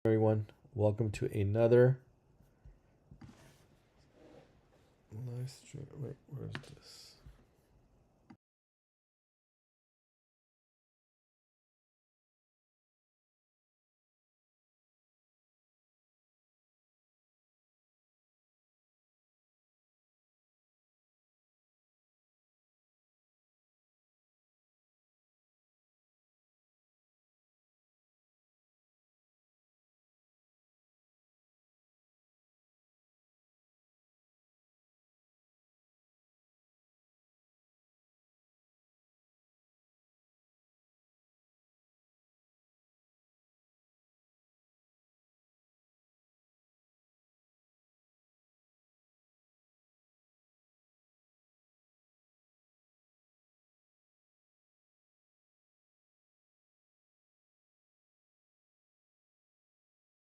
Everyone, welcome to another live stream. Wait, where's this?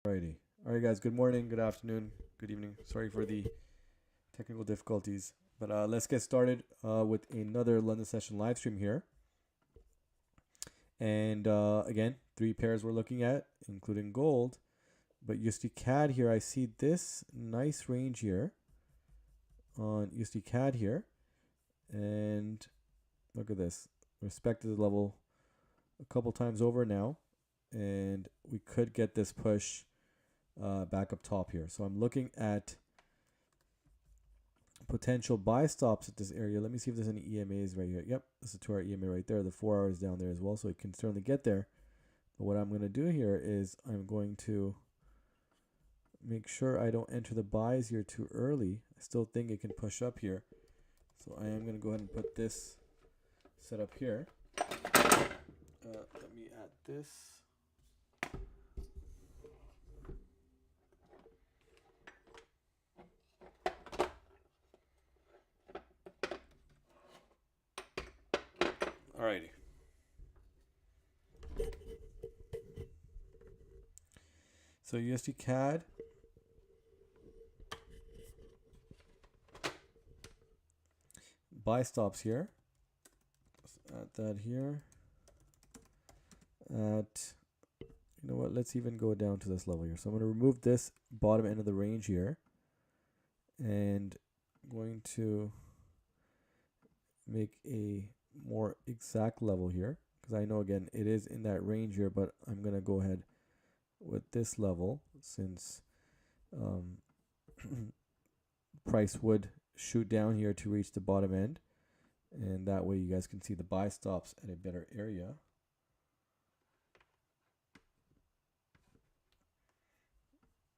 Alrighty. Alright guys, good morning, good afternoon, good evening. Sorry for the technical difficulties. But let's get started with another London session live stream here. And again, 3 pairs we're looking at, including gold. But USDCAD here, I see this nice range here on USDCAD here. And look at this. Respected the level a couple times over now. And we could get this push back up top here. So I'm looking at potential buy stops at this area. Let me see if there's any EMAs right here. Yep, this is a 2-hour EMA right there. The 4 hours down there as well, so it can certainly get there. But what I'm going to do here is I'm going to make sure I don't enter the buys here too early. I still think it can push up here. So I am going to go ahead and put this set up here. Let me add this. Alrighty. So USDCAD. Buy stops here. Let's add that here. You know what? Let's even go down to this level here. So I'm going to remove this bottom end of the range here. And I'm going to make a more exact level here, because I know again it is in that range here, but I'm going to go ahead with this level since price would shoot down here to reach the bottom end, and that way you guys can see the buy stops at a better area.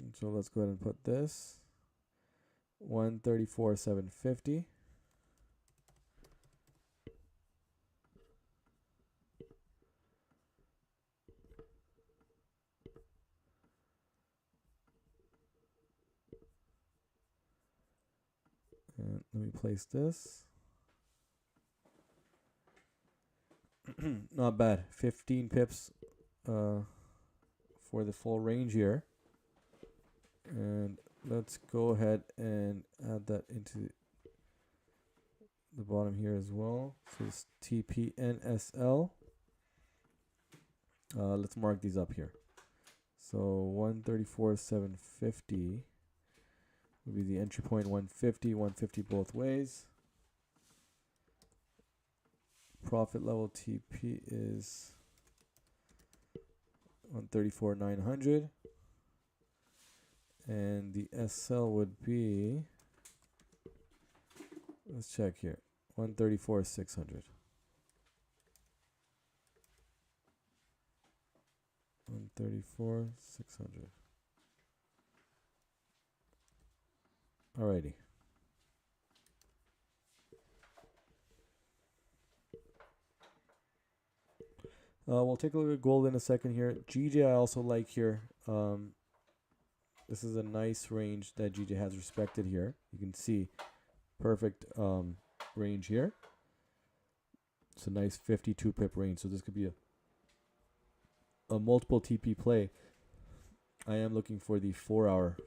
And so let's go ahead and put this 134,750. And let me place this. Not bad. 15 pips for the full range here. And let's go ahead and add that into the bottom here as well. So it's TPNSL. Let's mark these up here. So 134,750 would be the entry point. 150 both ways. Profit level TP is 134,900. And the SL would be, let's check here, 134,600. 134,600. Alrighty. We'll take a look at gold in a second here. GJ I also like here. This is a nice range that GJ has respected here. You can see perfect range here. It's a nice 52 pip range. So this could be a multiple TP play. I am looking for the 4-hour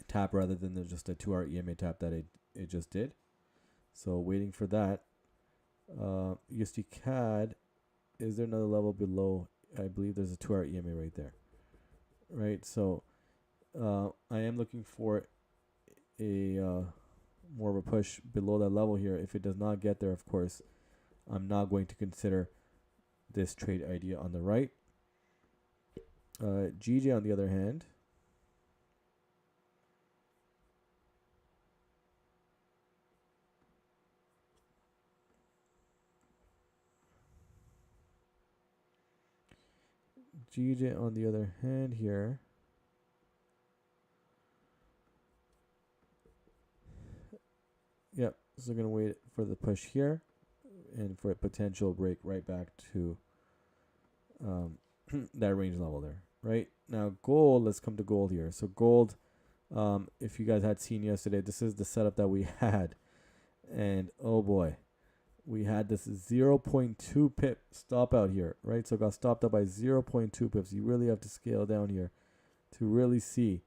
tap rather than just a 2-hour EMA tap that it just did. So waiting for that. USDCAD, is there another level below? I believe there's a 2-hour EMA right there. right? So I am looking for a more of a push below that level here. If it does not get there, of course, I'm not going to consider this trade idea on the right. GJ on the other hand, here, yep. So we're gonna wait for the push here, and for a potential break right back to that range level there. Right now, gold. Let's come to gold here. So gold, if you guys had seen yesterday, this is the setup that we had, and oh boy, we had this 0.2 pip stop out here, right? So it got stopped up by 0.2 pips. You really have to scale down here to really see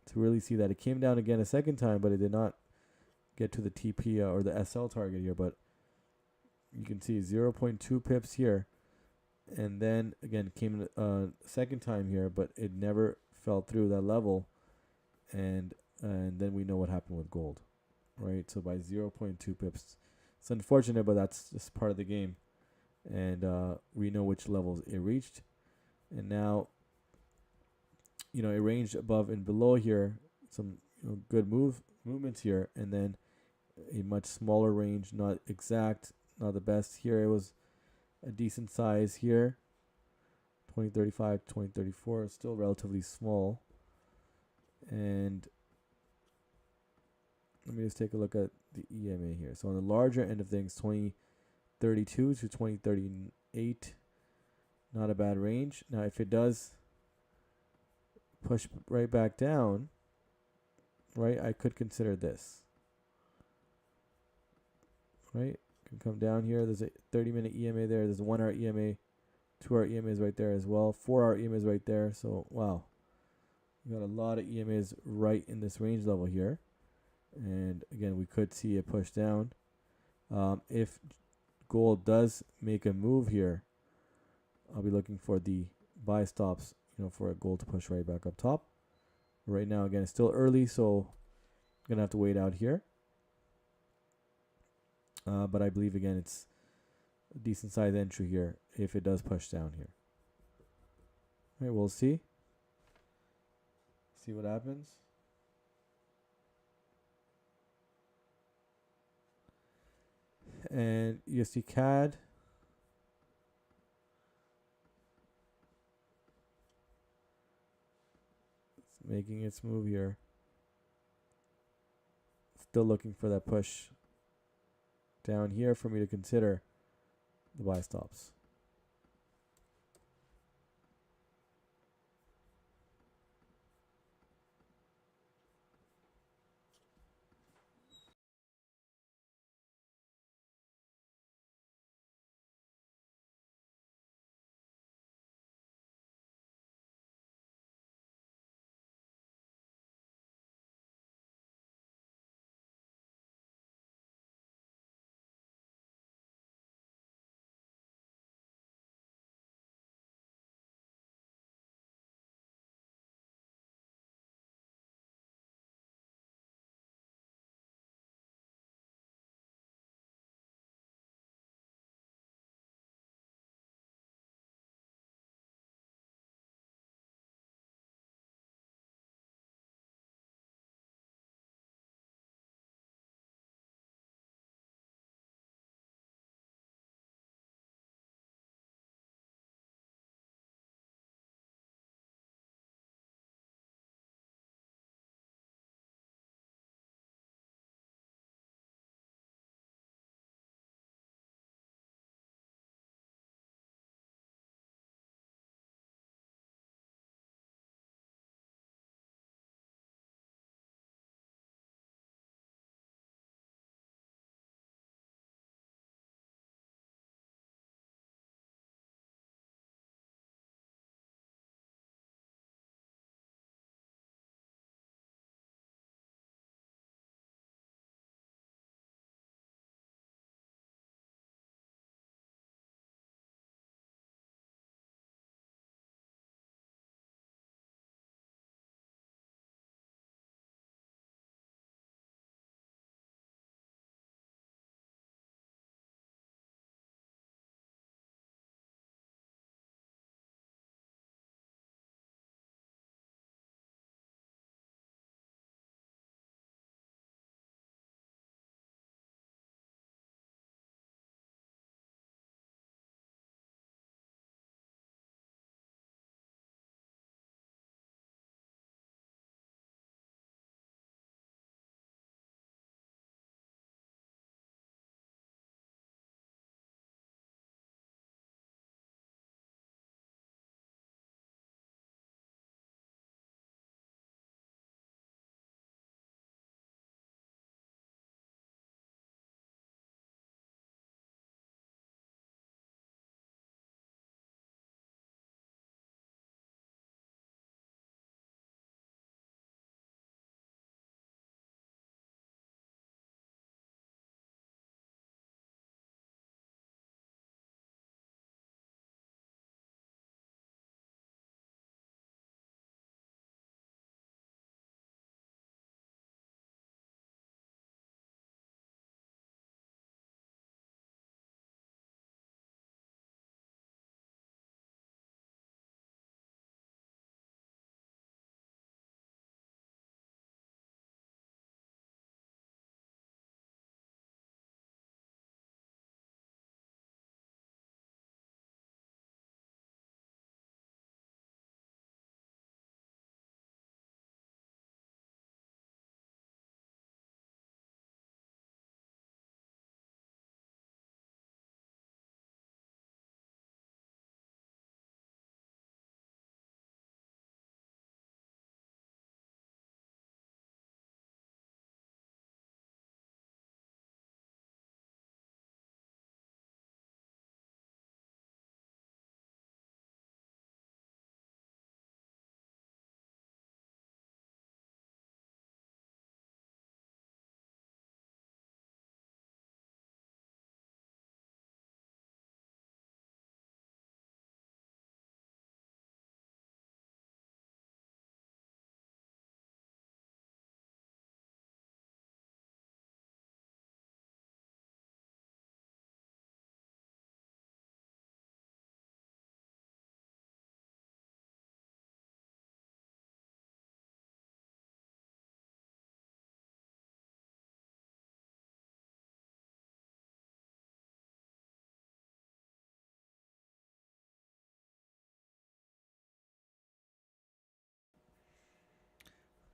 that it came down again a second time, but it did not get to the TP or the SL target here. But you can see 0.2 pips here, and then again came second time here, but it never fell through that level, and then we know what happened with gold, right? So by 0.2 pips, it's unfortunate, but that's just part of the game, and we know which levels it reached, and now it ranged above and below here, some good movements here, and then a much smaller range, not exact, not the best here. It was a decent size here, 2035, 2034, still relatively small. And let me just take a look at the EMA here. So on the larger end of things, 2032 to 2038, not a bad range. Now if it does push right back down, right, I could consider this, right? Can come down here. There's a 30-minute EMA there. There's a 1-hour EMA, 2-hour EMA is right there as well. 4-hour EMA is right there. So wow, we got a lot of EMAs right in this range level here. And again, we could see a push down. If gold does make a move here, I'll be looking for the buy stops, for a gold to push right back up top. Right now, again, it's still early, so I'm gonna have to wait out here. But I believe again it's a decent size entry here if it does push down here. All right, we'll see. See what happens. And USDCAD. It's making its move here. Still looking for that push down here for me to consider the buy stops.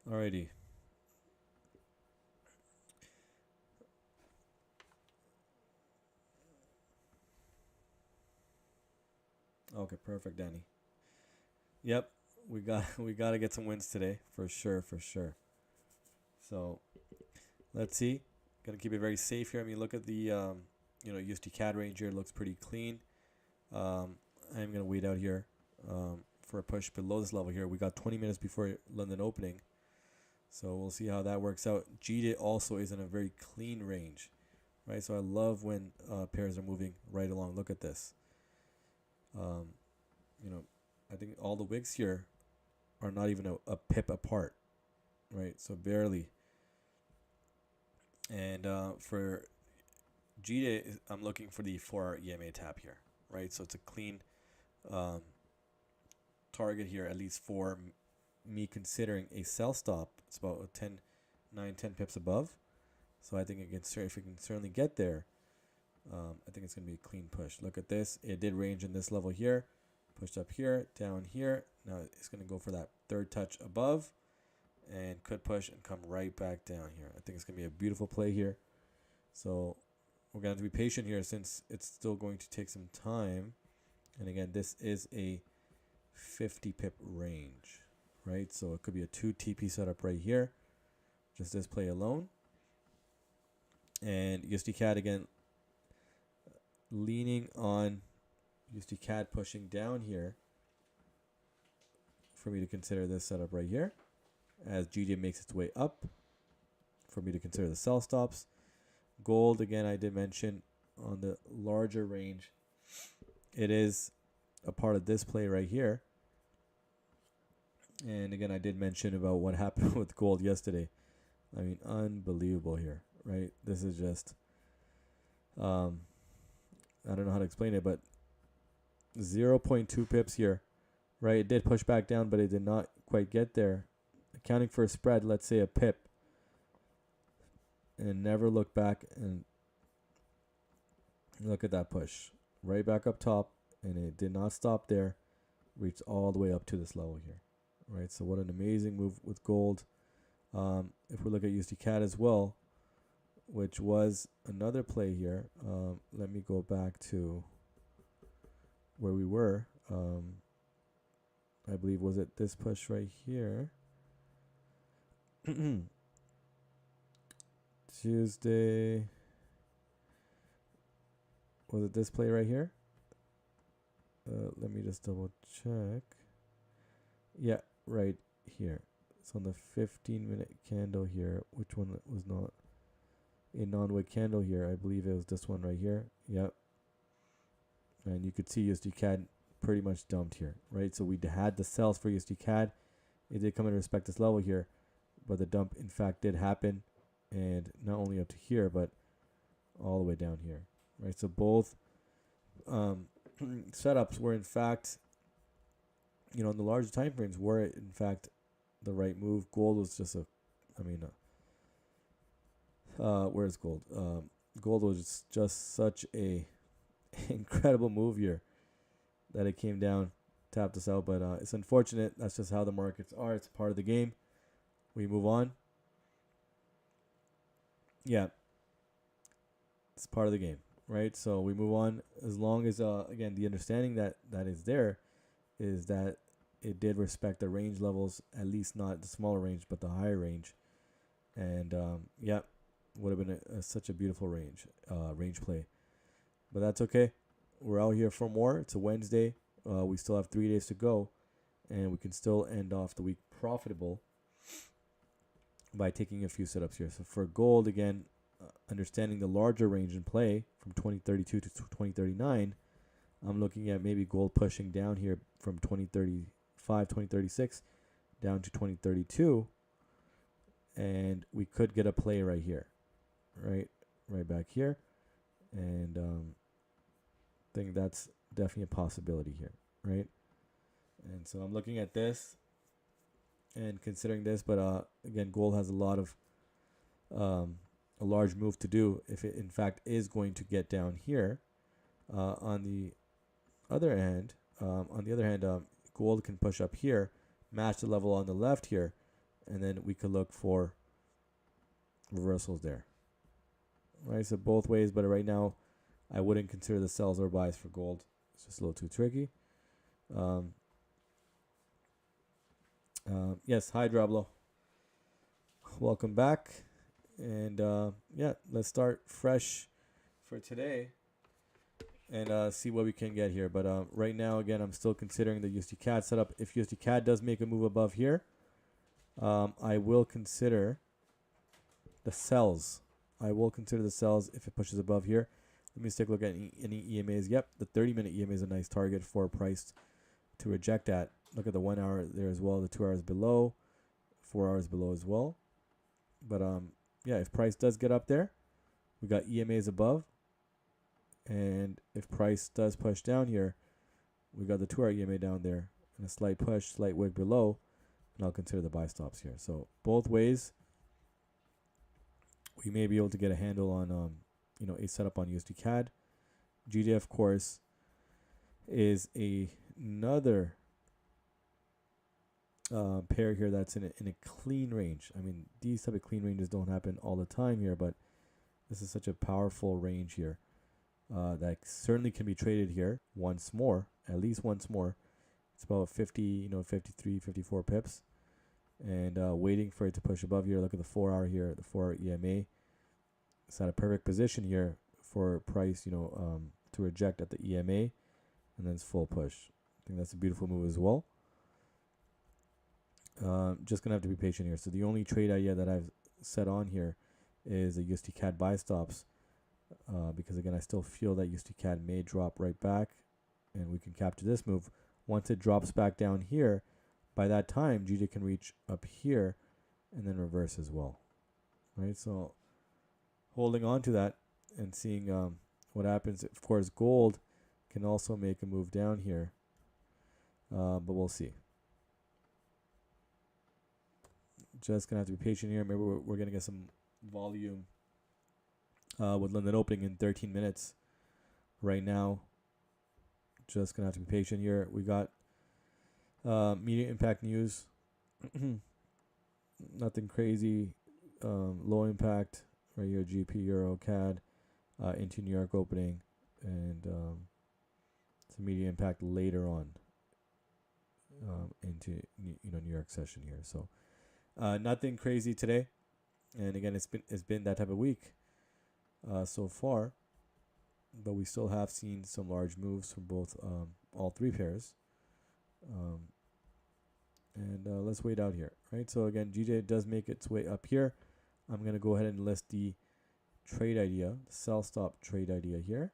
Alrighty. Okay, perfect, Danny. Yep, we got to get some wins today for sure, for sure. So let's see. Gonna keep it very safe here. I mean, look at the USDCAD range here. It looks pretty clean. I'm gonna wait out here for a push below this level here. We got 20 minutes before London opening, so we'll see how that works out. GJ also is in a very clean range, right? So I love when pairs are moving right along. Look at this. You know, I think all the wicks here are not even a pip apart, right? So barely. And for GJ, I'm looking for the 4-hour EMA tap here, right? So it's a clean target here, at least for me considering a sell stop. It's about 10 pips above. So I think if we can certainly get there, I think it's going to be a clean push. Look at this. It did range in this level here. Pushed up here, down here. Now it's going to go for that third touch above and could push and come right back down here. I think it's going to be a beautiful play here. So we're going to have to be patient here since it's still going to take some time. And again, this is a 50 pip range, right? So it could be a 2 TP setup right here. Just this play alone. And USDCAD again, leaning on USDCAD pushing down here for me to consider this setup right here as GJ makes its way up for me to consider the sell stops. Gold, again, I did mention on the larger range, it is a part of this play right here. And again, I did mention about what happened with gold yesterday. I mean, unbelievable here, right? This is just, I don't know how to explain it, but 0.2 pips here, right? It did push back down, but it did not quite get there. Accounting for a spread, let's say a pip, and never look back and look at that push. Right back up top, and it did not stop there. Reached all the way up to this level here, right? So what an amazing move with gold. If we look at USDCAD as well, which was another play here. Let me go back to where we were. I believe, was it this push right here? Tuesday. Was it this play right here? Let me just double check. Yeah, right here. It's on the 15-minute candle here. Which one was not a non-wick candle here? I believe it was this one right here. Yep. And you could see USDCAD pretty much dumped here, right? So we had the sells for USDCAD. It did come in respect this level here, but the dump in fact did happen, and not only up to here, but all the way down here, right? So both setups were in fact, in the larger time frames, were in fact the right move. Gold was just where's gold? Gold was just such a incredible move here that it came down, tapped us out, but it's unfortunate. That's just how the markets are. It's part of the game. We move on. Yeah, it's part of the game, right? So we move on as long as again, the understanding that is there is that it did respect the range levels, at least not the smaller range but the higher range. And yeah, would have been such a beautiful range play, but that's okay. We're out here for more. It's a Wednesday. We still have 3 days to go, and we can still end off the week profitable by taking a few setups here. So for gold, again, understanding the larger range in play from 2032 to 2039, I'm looking at maybe gold pushing down here from 2035, 2036 down to 2032, and we could get a play right here, right back here, and I think that's definitely a possibility here, right? And so I'm looking at this and considering this, but again, gold has a lot of a large move to do if it in fact is going to get down here. On the other hand, gold can push up here, match the level on the left here, and then we could look for reversals there. Right, so both ways, but right now I wouldn't consider the sells or buys for gold. It's just a little too tricky. Yes, hi Drablo. Welcome back. And yeah, let's start fresh for today and see what we can get here. But right now, again, I'm still considering the USDCAD setup. If USDCAD does make a move above here, I will consider the sells. I will consider the sells if it pushes above here. Let me just take a look at any EMAs. Yep, the 30-minute EMA is a nice target for price to reject at. Look at the 1 hour there as well, the 2 hours below, 4 hours below as well. But yeah, if price does get up there, we got EMAs above. And if price does push down here, we got the 2 hour EMA down there and a slight push, slight wick below, and I'll consider the buy stops here. So both ways, we may be able to get a handle on a setup on USDCAD. GJ, of course, is another pair here that's in a clean range. I mean, these type of clean ranges don't happen all the time here, but this is such a powerful range here that certainly can be traded here once more, at least once more. It's about 50, 53, 54 pips. And waiting for it to push above here. Look at the 4 hour here, the 4 hour EMA. It's at a perfect position here for price, to reject at the EMA, and then it's full push. I think that's a beautiful move as well. Just gonna have to be patient here. So the only trade idea that I've set on here is the USDCAD buy stops, because again, I still feel that USDCAD may drop right back, and we can capture this move. Once it drops back down here, by that time, GJ can reach up here and then reverse as well, right? So holding on to that and seeing what happens. Of course, gold can also make a move down here, but we'll see. Just gonna have to be patient here. Maybe we're gonna get some volume with London opening in 13 minutes. Right now, just gonna have to be patient here. We got media impact news. Nothing crazy. Low impact right here. GP Euro CAD into New York opening, and some media impact later on into New York session here. So nothing crazy today, and again, it's been that type of week so far, but we still have seen some large moves from both all three pairs. And let's wait out here, right? So again, GJ does make its way up here. I'm going to go ahead and list the trade idea, the sell stop trade idea here.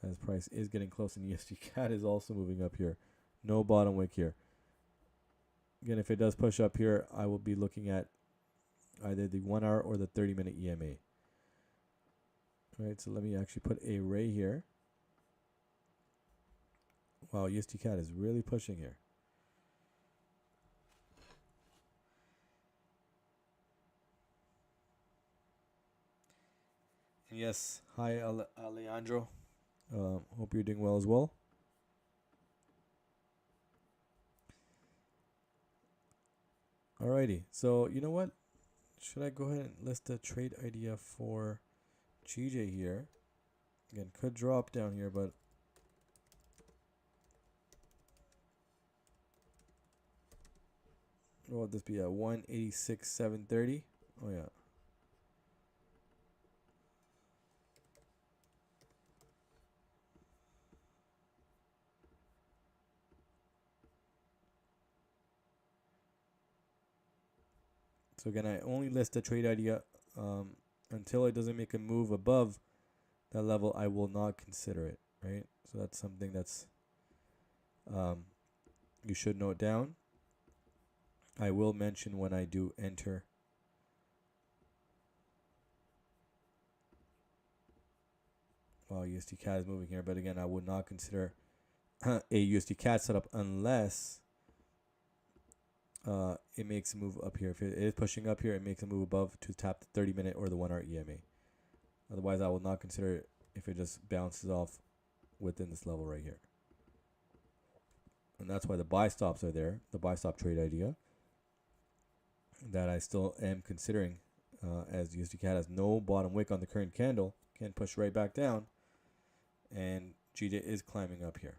As price is getting close, and USDCAD is also moving up here. No bottom wick here. Again, if it does push up here, I will be looking at either the 1 hour or the 30-minute EMA. All right, so let me actually put a ray here. Wow, USDCAD is really pushing here. Yes, hi Alejandro. Hope you're doing well as well. Alrighty, so you know what? Should I go ahead and list the trade idea for GJ here? Again, could drop down here, but what would this be at 186.730? Oh yeah. So again, I only list the trade idea until it doesn't make a move above that level. I will not consider it, right? So that's something that's you should note down. I will mention when I do enter. Wow, USDCAD is moving here, but again, I would not consider a USDCAD setup unless it makes a move up here. If it is pushing up here, it makes a move above to tap the 30-minute or the 1 hour EMA. Otherwise, I will not consider it if it just bounces off within this level right here. And that's why the buy stops are there, the buy stop trade idea. that I still am considering, as USDCAD has no bottom wick on the current candle, can push right back down, and GJ is climbing up here.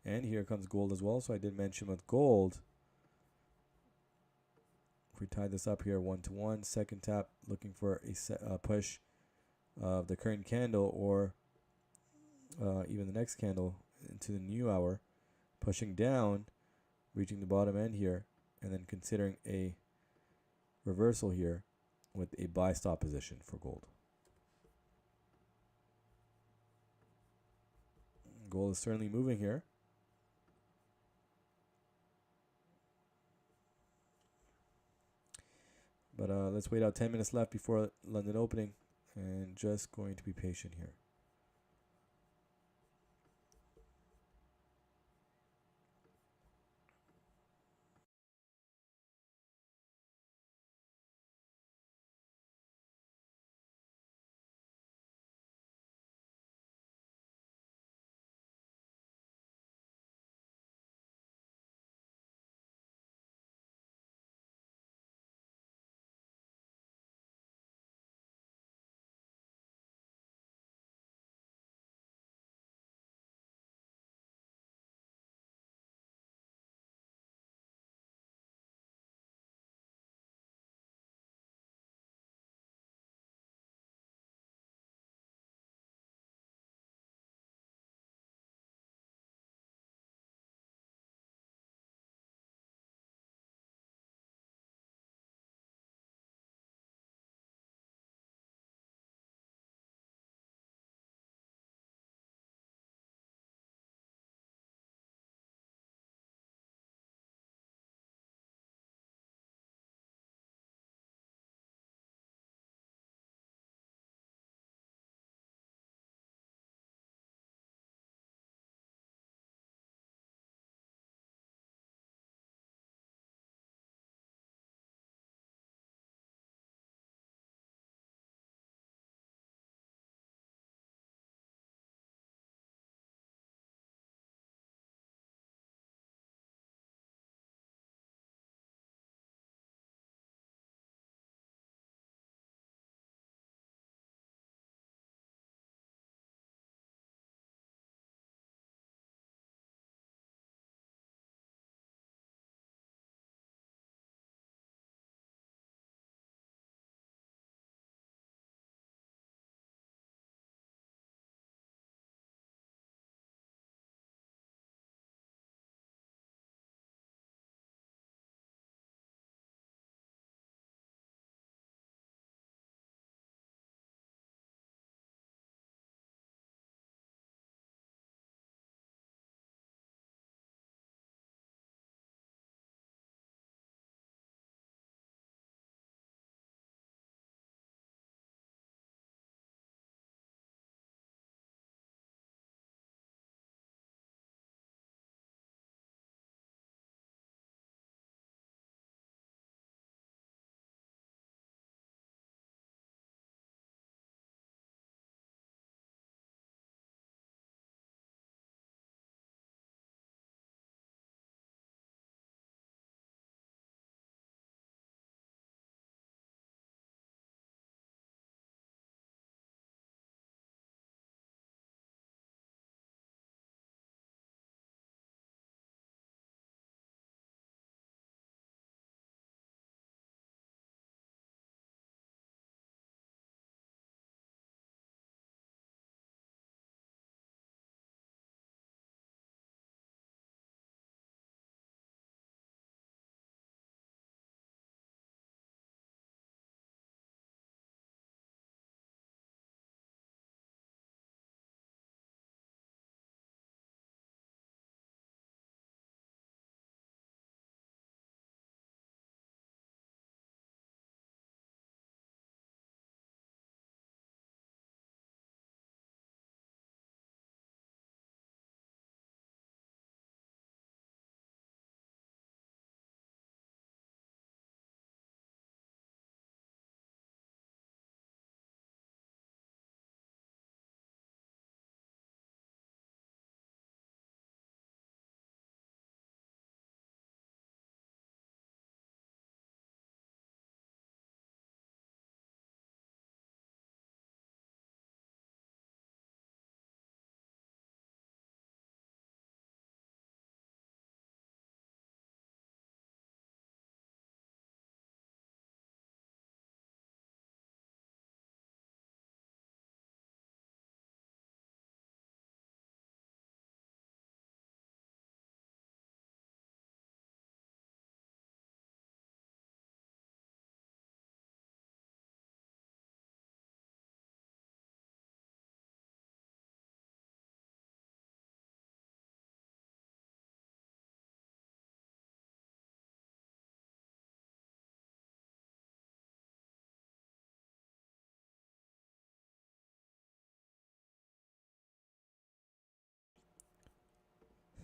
And here comes gold as well. So I did mention with gold, if we tie this up here 1-to-1, second tap looking for a push of the current candle, or even the next candle into the new hour, pushing down, reaching the bottom end here, and then considering a reversal here with a buy stop position for gold. Gold is certainly moving here. But let's wait out 10 minutes left before London opening, and just going to be patient here.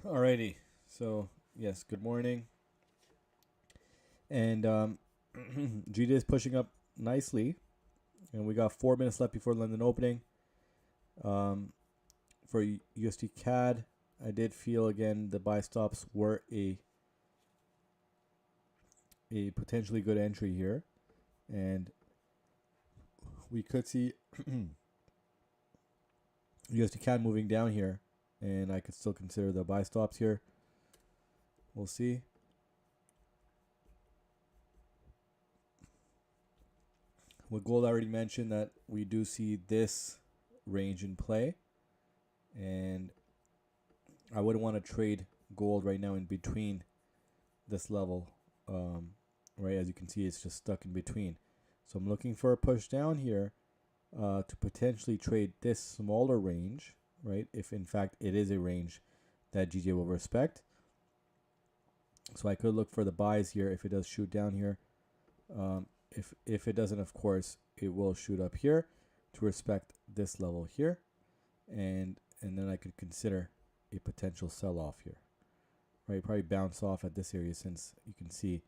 Alrighty. So yes, good morning. And GD is pushing up nicely, and we got 4 minutes left before London opening. For USDCAD, I did feel again the buy stops were a potentially good entry here, and we could see USDCAD moving down here, and I could still consider the buy stops here. We'll see. With gold, I already mentioned that we do see this range in play, and I wouldn't want to trade gold right now in between this level. Right, as you can see, it's just stuck in between. So I'm looking for a push down here to potentially trade this smaller range, right? If in fact it is a range that GJ will respect. So I could look for the buys here if it does shoot down here. If it doesn't, of course, it will shoot up here to respect this level here, and then I could consider a potential sell-off here. Right, probably bounce off at this area since you can see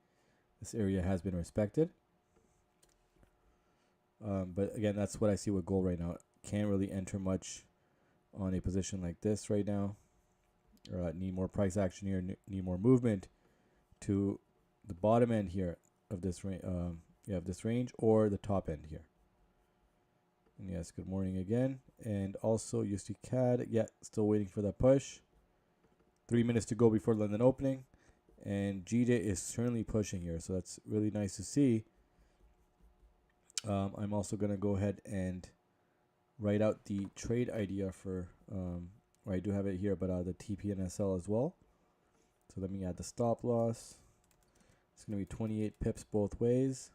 this area has been respected. But again, that's what I see with gold right now. Can't really enter much on a position like this right now. Need more price action here. Need more movement to the bottom end here of this range. Of this range or the top end here. And yes, good morning again. And also USDCAD. Yeah, still waiting for that push. 3 minutes to go before London opening. And GJ is certainly pushing here. So that's really nice to see. I'm also going to go ahead and write out the trade idea for, I do have it here, but the TP and SL as well. So let me add the stop loss. It's going to be 28 pips both ways.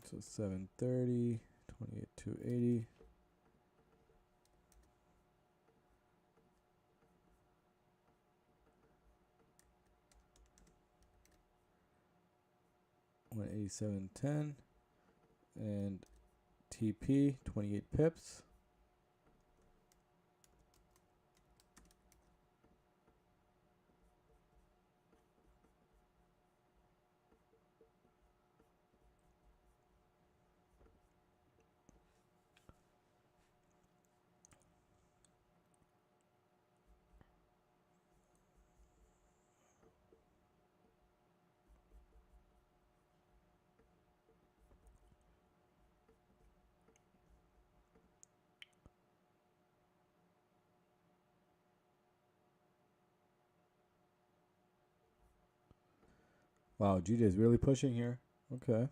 So 730, 28, 280. $187.10 and TP 28 pips. Wow, GJ is really pushing here. Okay.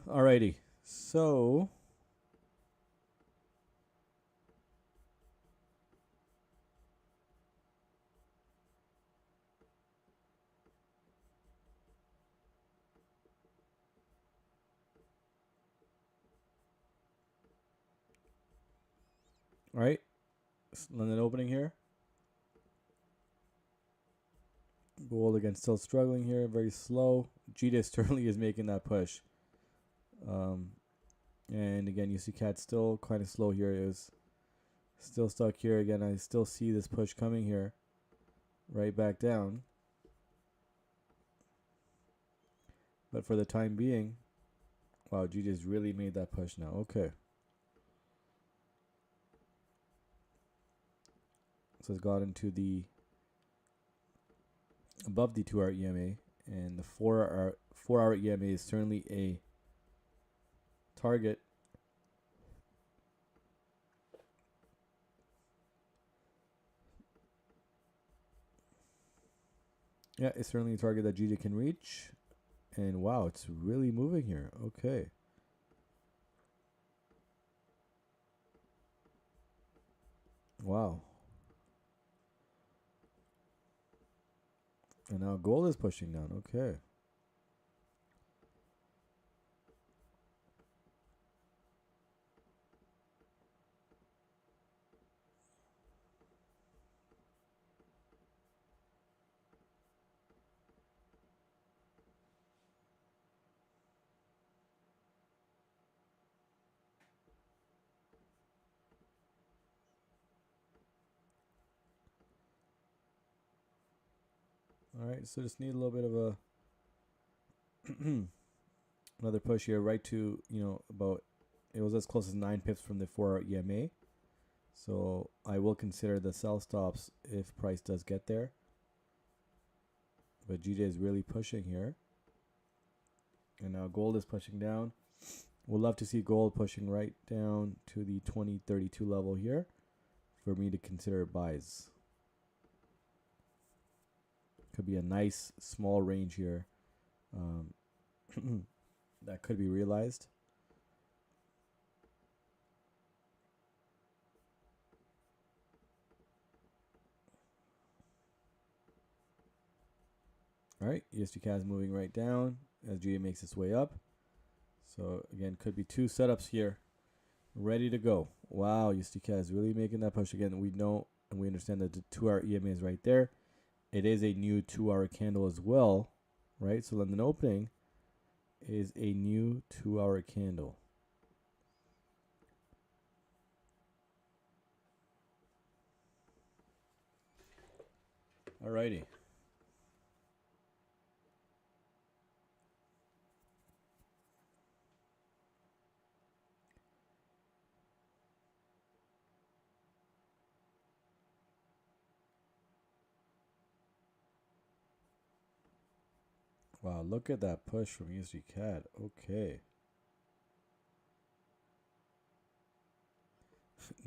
Alrighty. So all right. London opening here. Gold again still struggling here, very slow. GJ certainly is making that push. And again, USDCAD still kind of slow here. It is still stuck here. Again, I still see this push coming here. Right back down. But for the time being, wow, GJ's really made that push now. Okay. So it's got into the above the 2-hour EMA, and the 4-hour EMA is certainly a target. Yeah, it's certainly a target that GJ can reach. And wow, it's really moving here. Okay. Wow. And now gold is pushing down. Okay. All right. So just need a little bit of a another push here, right to, about, it was as close as 9 pips from the 4-hour EMA. So I will consider the sell stops if price does get there. But GJ is really pushing here. And now gold is pushing down. We'll love to see gold pushing right down to the 2032 level here for me to consider buys. Could be a nice small range here that could be realized. All right, USDCAD is moving right down as GA makes its way up. So again, could be 2 setups here ready to go. Wow, USDCAD is really making that push again. We know and we understand that the 2-hour EMA is right there. It is a new 2-hour candle as well, right? So London opening is a new 2-hour candle. Alrighty. Wow, look at that push from USDCAD. Okay.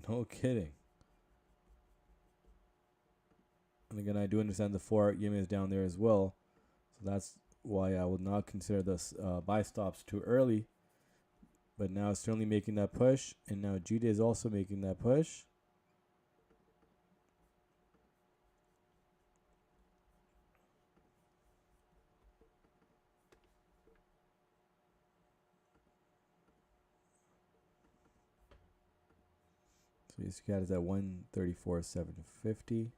No kidding. And again, I do understand the 4-hour EMA is down there as well. So that's why I would not consider this buy stops too early. But now it's certainly making that push. And now GD is also making that push. So USDCAD is at 134,750.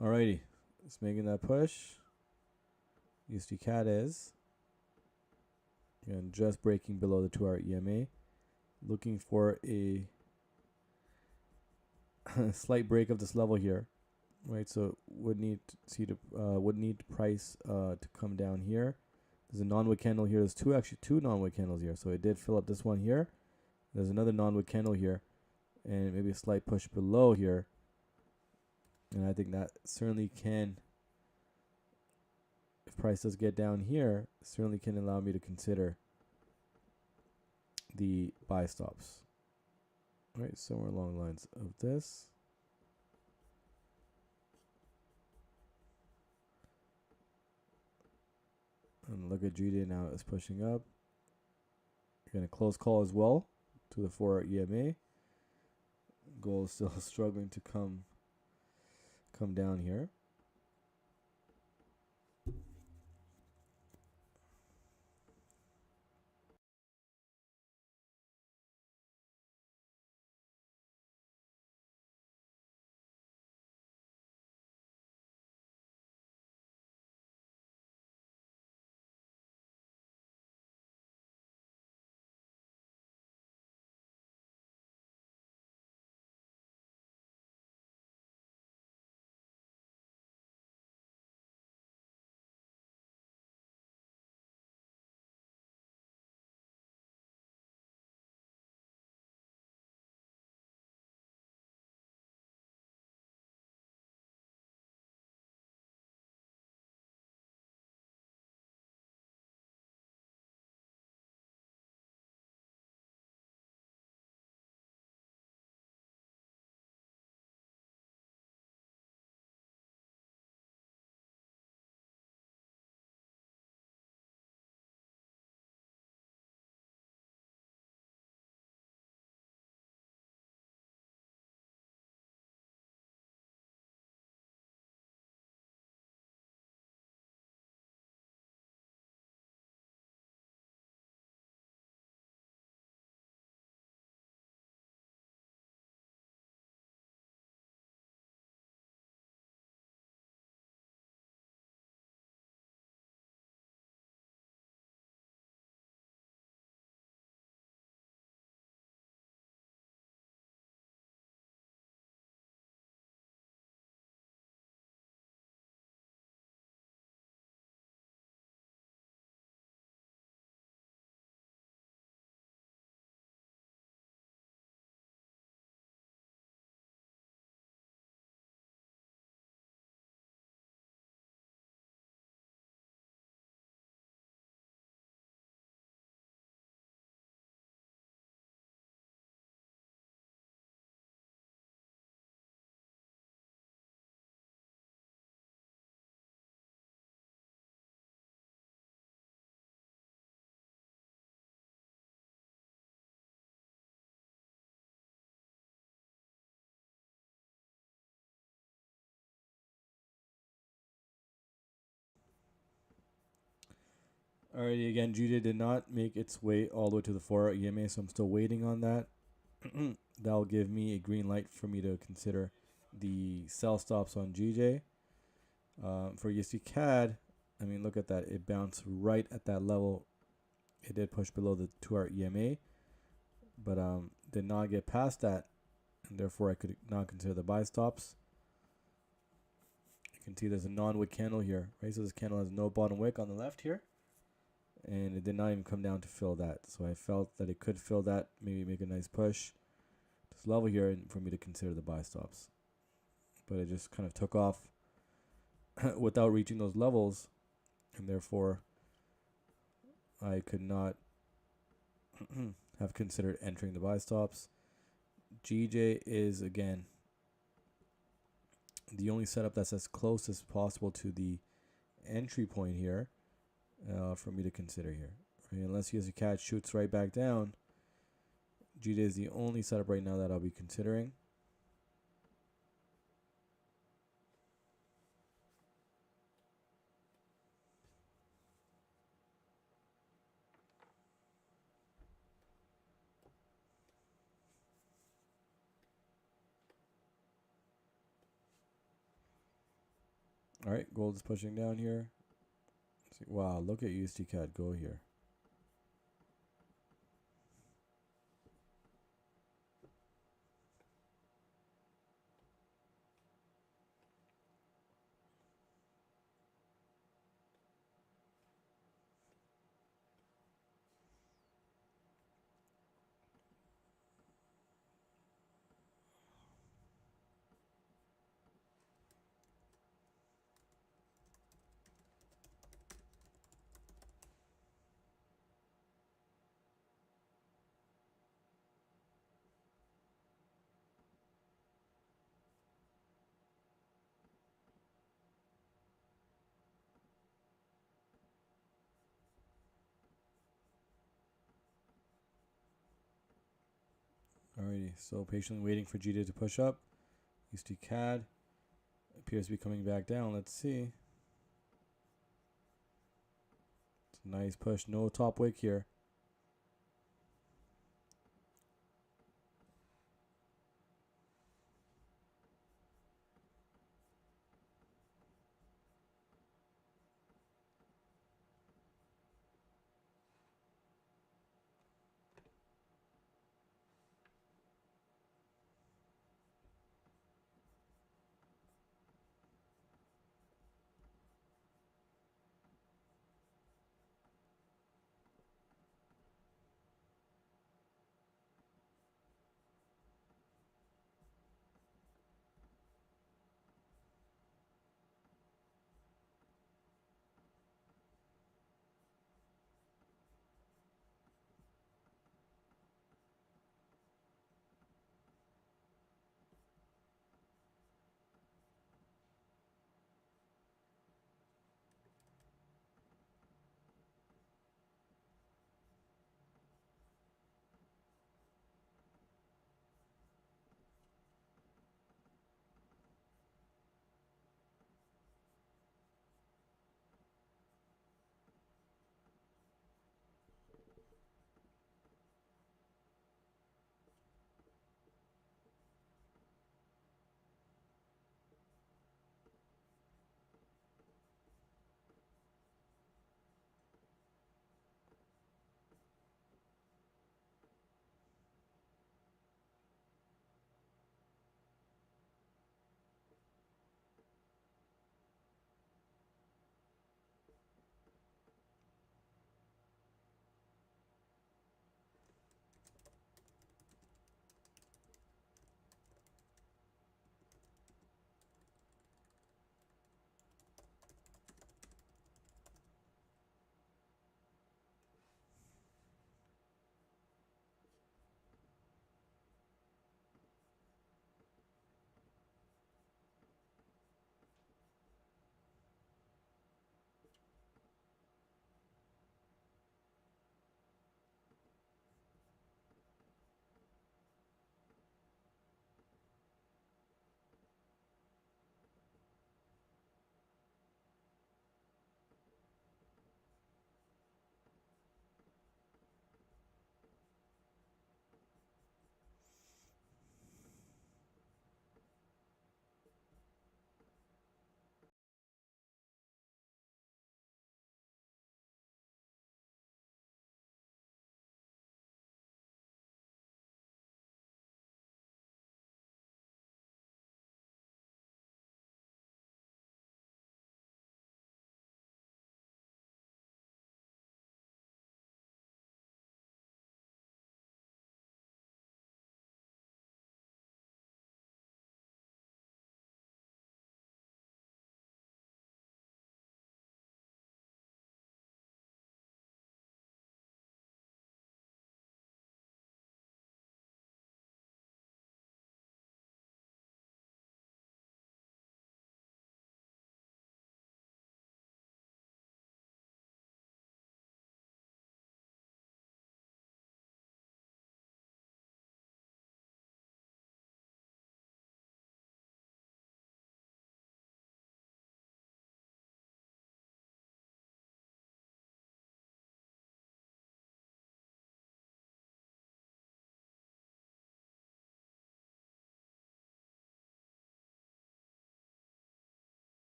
Alrighty, it's making that push. USDCAD is again just breaking below the 2-hour EMA, looking for a slight break of this level here, right? So would need price to come down here. There's a non-wick candle here. There's two non-wick candles here. So it did fill up this one here. There's another non-wick candle here, and maybe a slight push below here. And I think that certainly can, if price does get down here, certainly can allow me to consider the buy stops. All right, somewhere along the lines of this. And look at GD now, it's pushing up. Again, a close call as well to the 4-hour EMA. Gold is still struggling to come down here. Alrighty, again, GJ did not make its way all the way to the 4-hour EMA, so I'm still waiting on that. That'll give me a green light for me to consider the sell stops on GJ. For USDCAD, I mean, look at that. It bounced right at that level. It did push below the 2-hour EMA, but did not get past that, and therefore I could not consider the buy stops. You can see there's a non-wick candle here, right? So this candle has no bottom wick on the left here, and it did not even come down to fill that. So I felt that it could fill that, maybe make a nice push to this level here, and for me to consider the buy stops. But it just kind of took off without reaching those levels, and therefore I could not have considered entering the buy stops. GJ is, again, the only setup that's as close as possible to the entry point here for me to consider here. Right? Unless USDCAD shoots right back down, GJ is the only setup right now that I'll be considering. All right, gold is pushing down here. Wow, look at USDCAD go here. Alrighty, so patiently waiting for GJ to push up. USDCAD appears to be coming back down. Let's see. It's a nice push. No top wick here.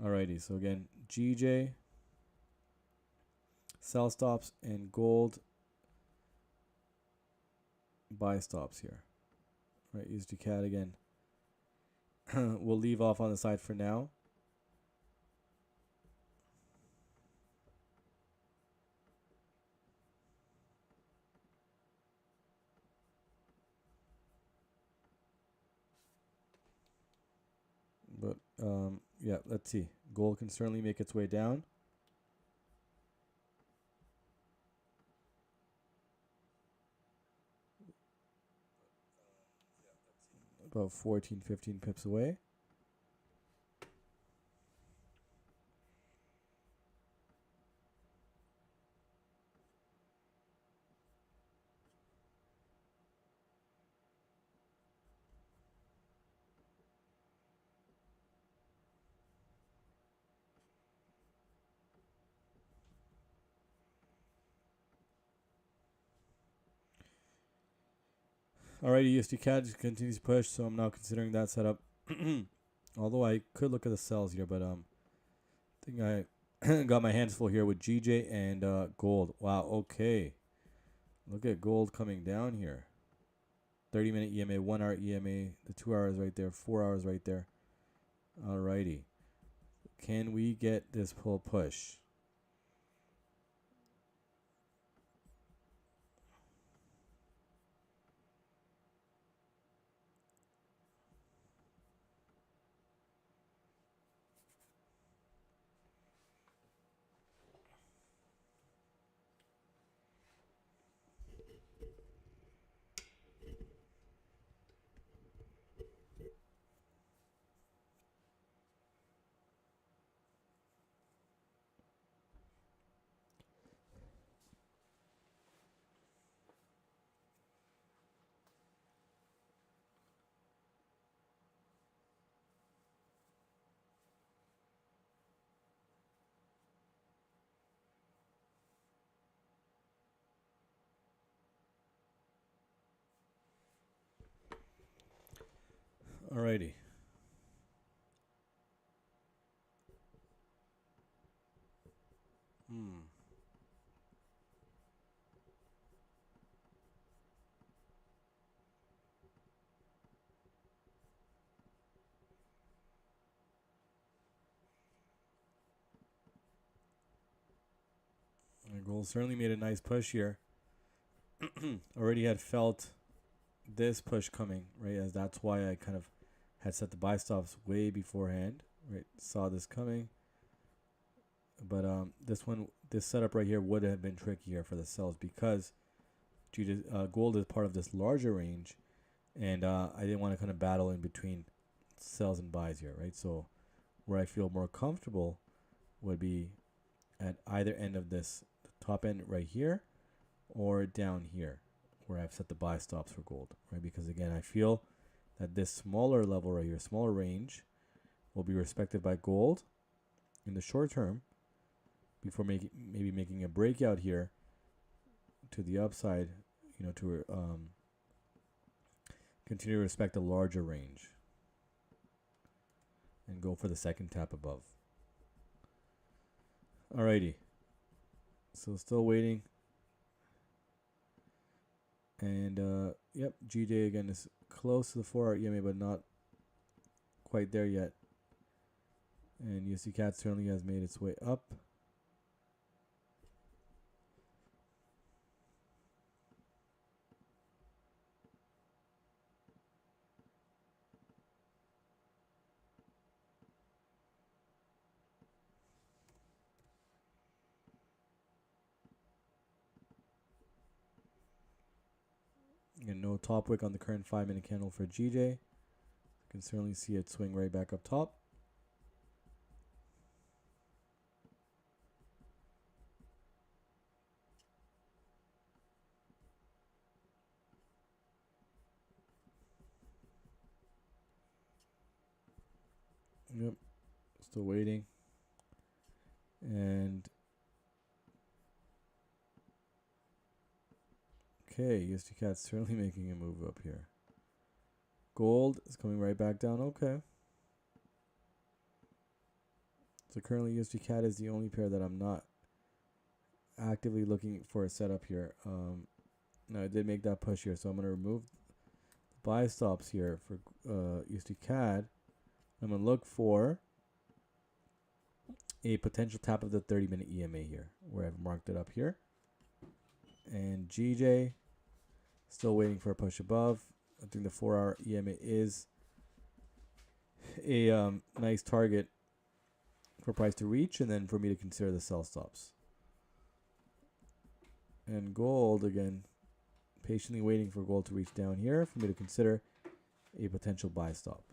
Alrighty, so again, GJ, sell stops, and gold, buy stops here. Right, USDCAD again. We'll leave off on the side for now. But yeah, let's see. Gold can certainly make its way down. About 14, 15 pips away. Alrighty, USDCAD continues to push, so I'm now considering that setup. Although I could look at the sells here, but I think I got my hands full here with GJ and gold. Wow, okay. Look at gold coming down here. 30-minute EMA, 1 hour EMA, the 2 hours right there, 4 hours right there. Alrighty. Can we get this pull push? Alrighty. Gold certainly made a nice push here. Already had felt this push coming, right? As that's why I kind of had set the buy stops way beforehand, right? Saw this coming. But this setup right here would have been trickier for the sells because gold is part of this larger range, and I didn't want to kind of battle in between sells and buys here, right? So where I feel more comfortable would be at either end of this, the top end right here, or down here, where I've set the buy stops for gold, right? Because again, I feel that this smaller level right here, smaller range, will be respected by gold in the short term before maybe making a breakout here to the upside, to continue to respect a larger range and go for the second tap above. Alrighty. So still waiting. And yep, GJ again is close to the 4 hour EMA, but not quite there yet. And USDCAD certainly has made its way up. Again, no top wick on the current 5-minute candle for GJ. You can certainly see it swing right back up top. Yep, still waiting. And okay, USDCAD certainly making a move up here. Gold is coming right back down. Okay. So currently USDCAD is the only pair that I'm not actively looking for a setup here. Now I did make that push here, so I'm going to remove the buy stops here for USDCAD. I'm going to look for a potential tap of the 30-minute EMA here, where I've marked it up here. And GJ, still waiting for a push above. I think the 4-hour EMA is a nice target for price to reach, and then for me to consider the sell stops. And gold, again, patiently waiting for gold to reach down here for me to consider a potential buy stop.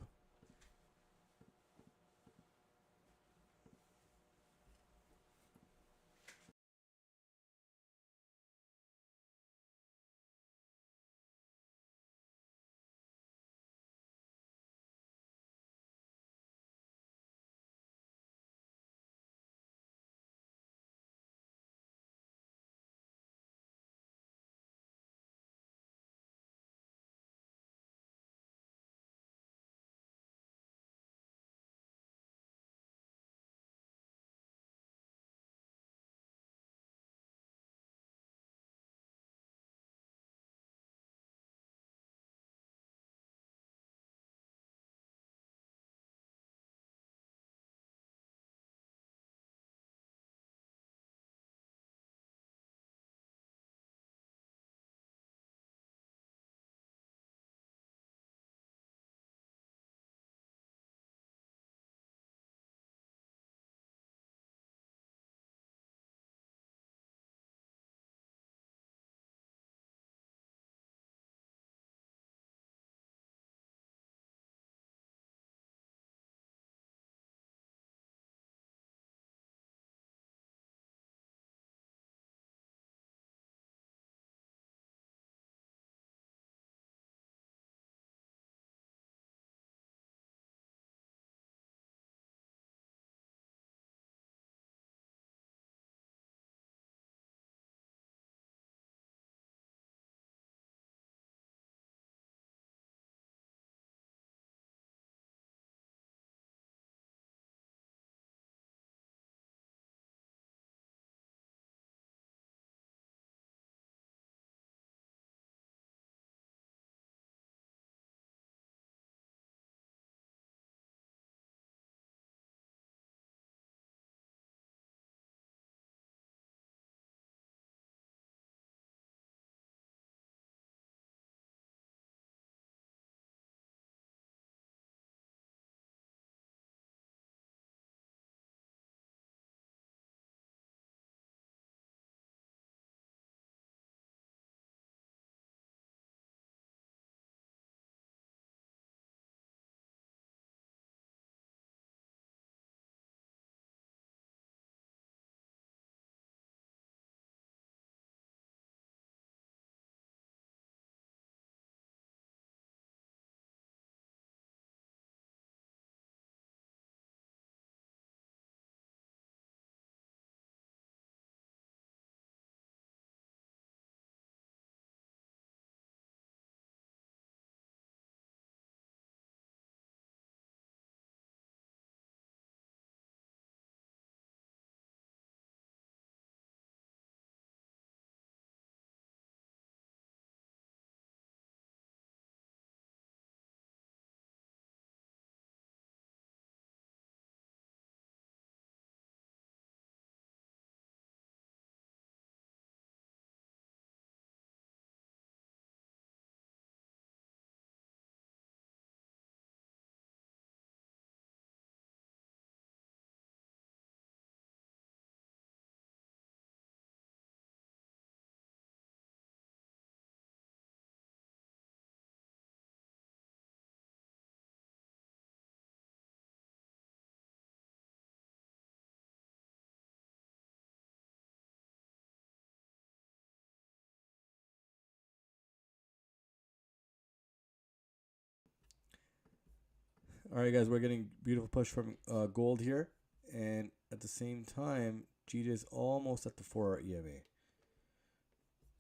All right, guys, we're getting beautiful push from gold here, and at the same time, GJ is almost at the 4-hour EMA,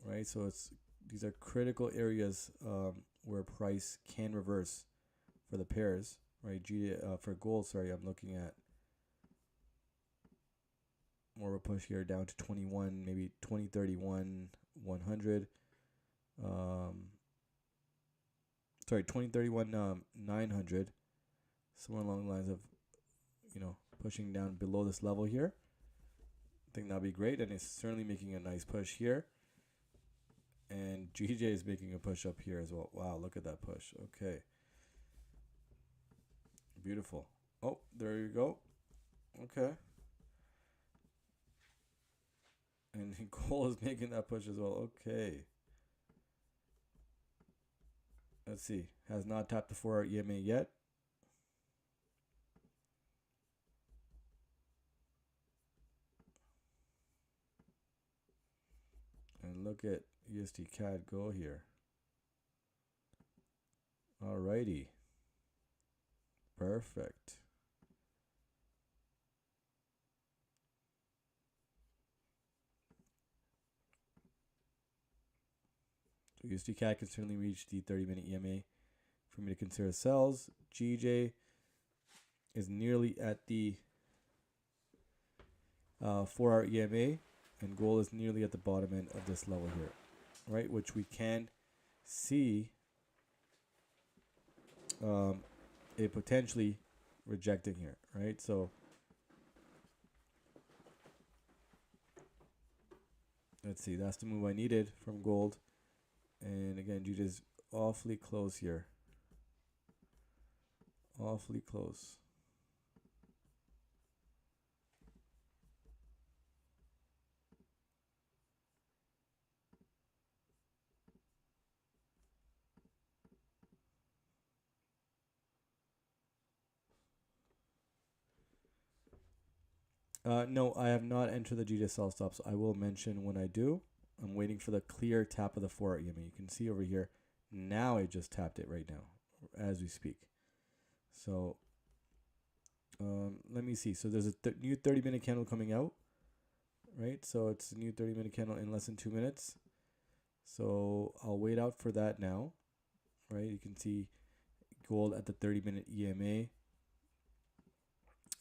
right? So these are critical areas where price can reverse for the pairs, right? GJ for gold. Sorry, I'm looking at more of a push here down to 21, maybe 2031, 100. Sorry, 2031, 900. Somewhere along the lines of, pushing down below this level here. I think that'll be great, and it's certainly making a nice push here. And GJ is making a push up here as well. Wow, look at that push. Okay. Beautiful. Oh, there you go. Okay. And gold is making that push as well. Okay. Let's see. Has not tapped the 4-hour EMA yet. And look at USDCAD go here. Alrighty. Perfect. So USDCAD can certainly reach the 30-minute EMA for me to consider sells. GJ is nearly at the 4-hour EMA, and gold is nearly at the bottom end of this level here, right? Which we can see it potentially rejecting here, right? So let's see, that's the move I needed from gold. And again, GJ is awfully close here. Awfully close. No, I have not entered the GJ sell stops. I will mention when I do. I'm waiting for the clear tap of the 4-hour EMA. You can see over here. Now I just tapped it right now as we speak. So let me see. So there's a new 30-minute candle coming out, right? So it's a new 30-minute candle in less than 2 minutes. So I'll wait out for that now, right? You can see gold at the 30-minute EMA.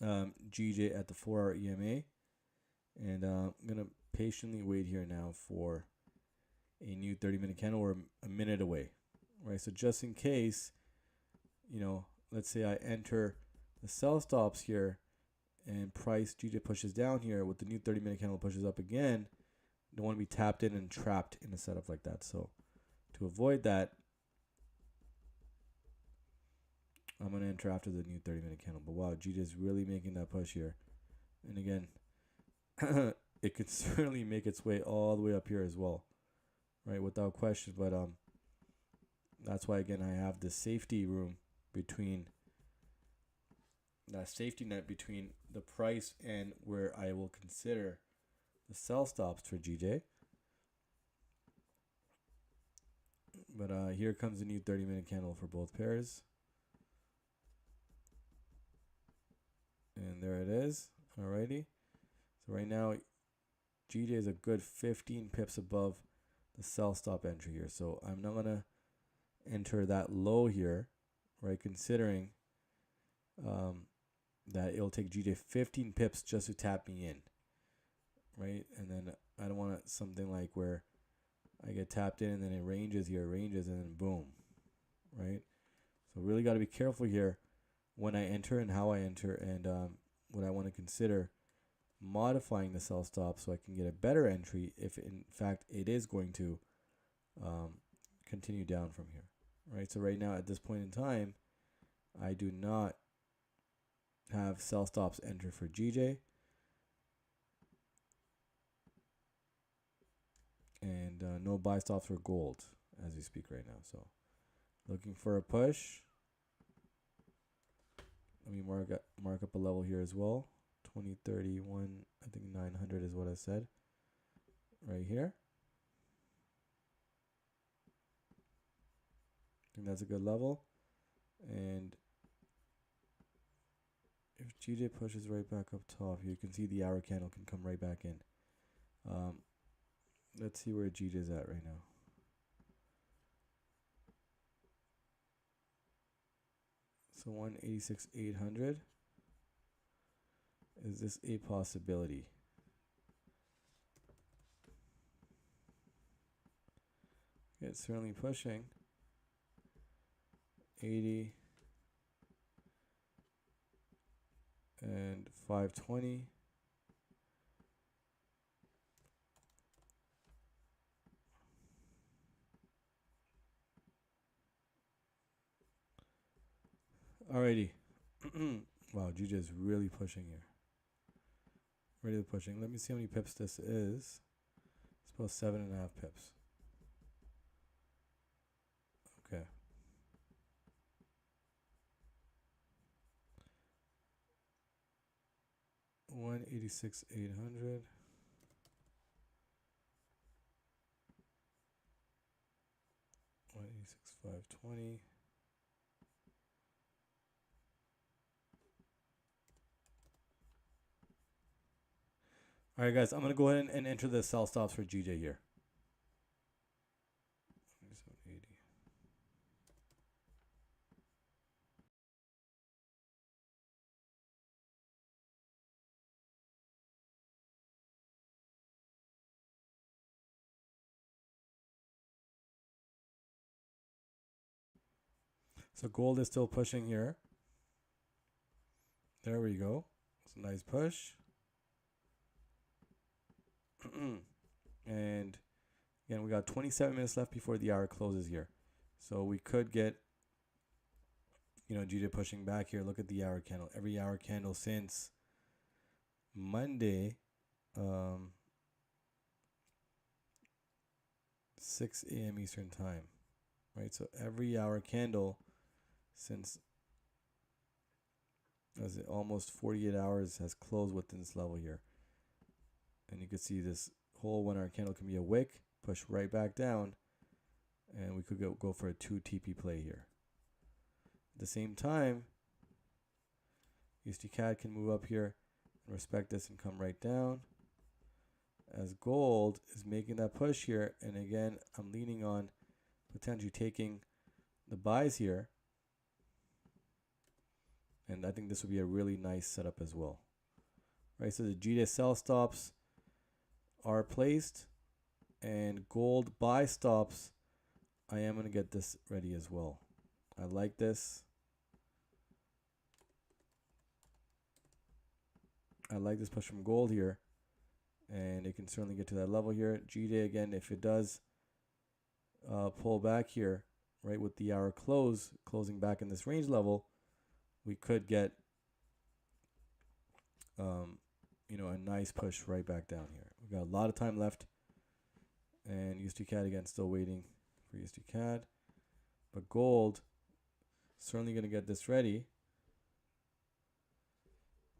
GJ at the 4-hour EMA, and I'm gonna patiently wait here now for a new 30-minute candle. Or a minute away, right? So just in case, let's say I enter the sell stops here and price GJ pushes down here with the new 30-minute candle pushes up again, don't want to be tapped in and trapped in a setup like that. So to avoid that, I'm going to enter after the new 30-minute candle. But wow, GJ is really making that push here. And again, it could certainly make its way all the way up here as well, right? Without question. But that's why, again, I have the safety room between that safety net between the price and where I will consider the sell stops for GJ. But here comes the new 30-minute candle for both pairs. And there it is. Alrighty. So right now, GJ is a good 15 pips above the sell stop entry here. So I'm not going to enter that low here, right? Considering that it'll take GJ 15 pips just to tap me in, right? And then I don't want something like where I get tapped in and then it ranges here, ranges, and then boom, right? So really got to be careful here when I enter and how I enter, and what I want to consider modifying the sell stop so I can get a better entry if in fact it is going to continue down from here, right? So right now at this point in time, I do not have sell stops enter for GJ, and no buy stops for gold as we speak right now. So looking for a push. Let me mark up a level here as well. 2031, I think 900 is what I said. Right here. I think that's a good level. And if GJ pushes right back up top, you can see the hour candle can come right back in. Let's see where GJ is at right now. So 186,800. Is this a possibility? Okay, it's certainly pushing. 80 and 520. Alrighty. Wow, GJ is really pushing here. Really pushing. Let me see how many pips this is. It's about 7.5 pips. Okay. 186,800. 186,520. All right, guys, I'm going to go ahead and enter the sell stops for GJ here. So gold is still pushing here. There we go. It's a nice push. And again, we got 27 minutes left before the hour closes here. So we could get, GJ pushing back here. Look at the hour candle. Every hour candle since Monday, 6 a.m. Eastern time, right? So every hour candle since almost 48 hours has closed within this level here. And you can see this whole 1 hour candle can be a wick, push right back down, and we could go for a 2 TP play here. At the same time, USDCAD can move up here and respect this and come right down, as gold is making that push here. And again, I'm leaning on potentially taking the buys here, and I think this would be a really nice setup as well, right? So the GJ sell stops are placed, and gold buy stops, I am going to get this ready as well. I like this. I like this push from gold here, and it can certainly get to that level here. GJ, again, if it does pull back here, right, with the hour closing back in this range level, we could get a nice push right back down here. We've got a lot of time left, and USDCAD again still waiting for USDCAD, but gold certainly going to get this ready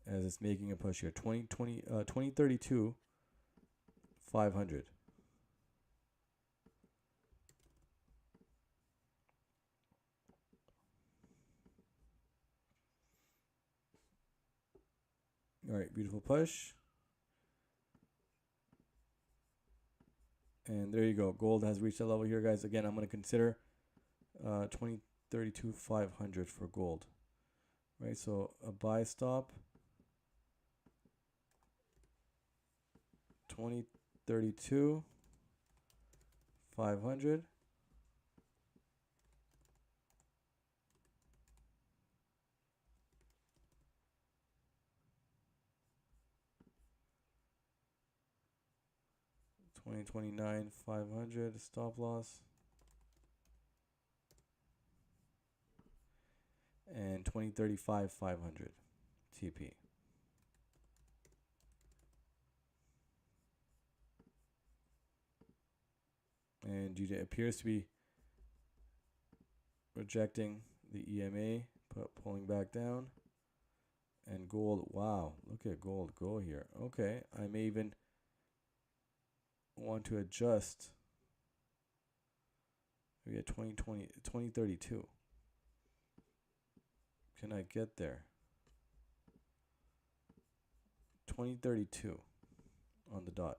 as it's making a push here. 2032 500. All right, beautiful push. And there you go. Gold has reached that level here, guys. Again, I'm going to consider 2032 500 for gold. Right, so a buy stop 2032 500. $20.29 500 stop loss, and $20.35 500 TP. And GJ appears to be rejecting the EMA, pulling back down. And gold, wow, look at gold go here. Okay, I may even want to adjust. We get 2032. Can I get there? 2032 on the dot.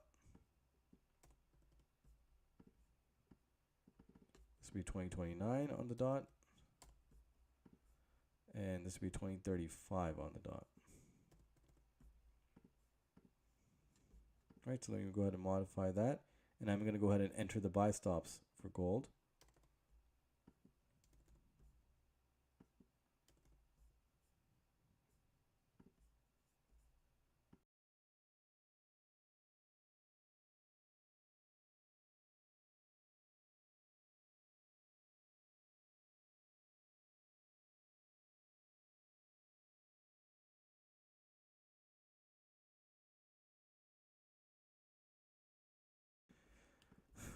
This will be 2029 on the dot. And this will be 2035 on the dot. Right, so let me go ahead and modify that. And I'm going to go ahead and enter the buy stops for gold.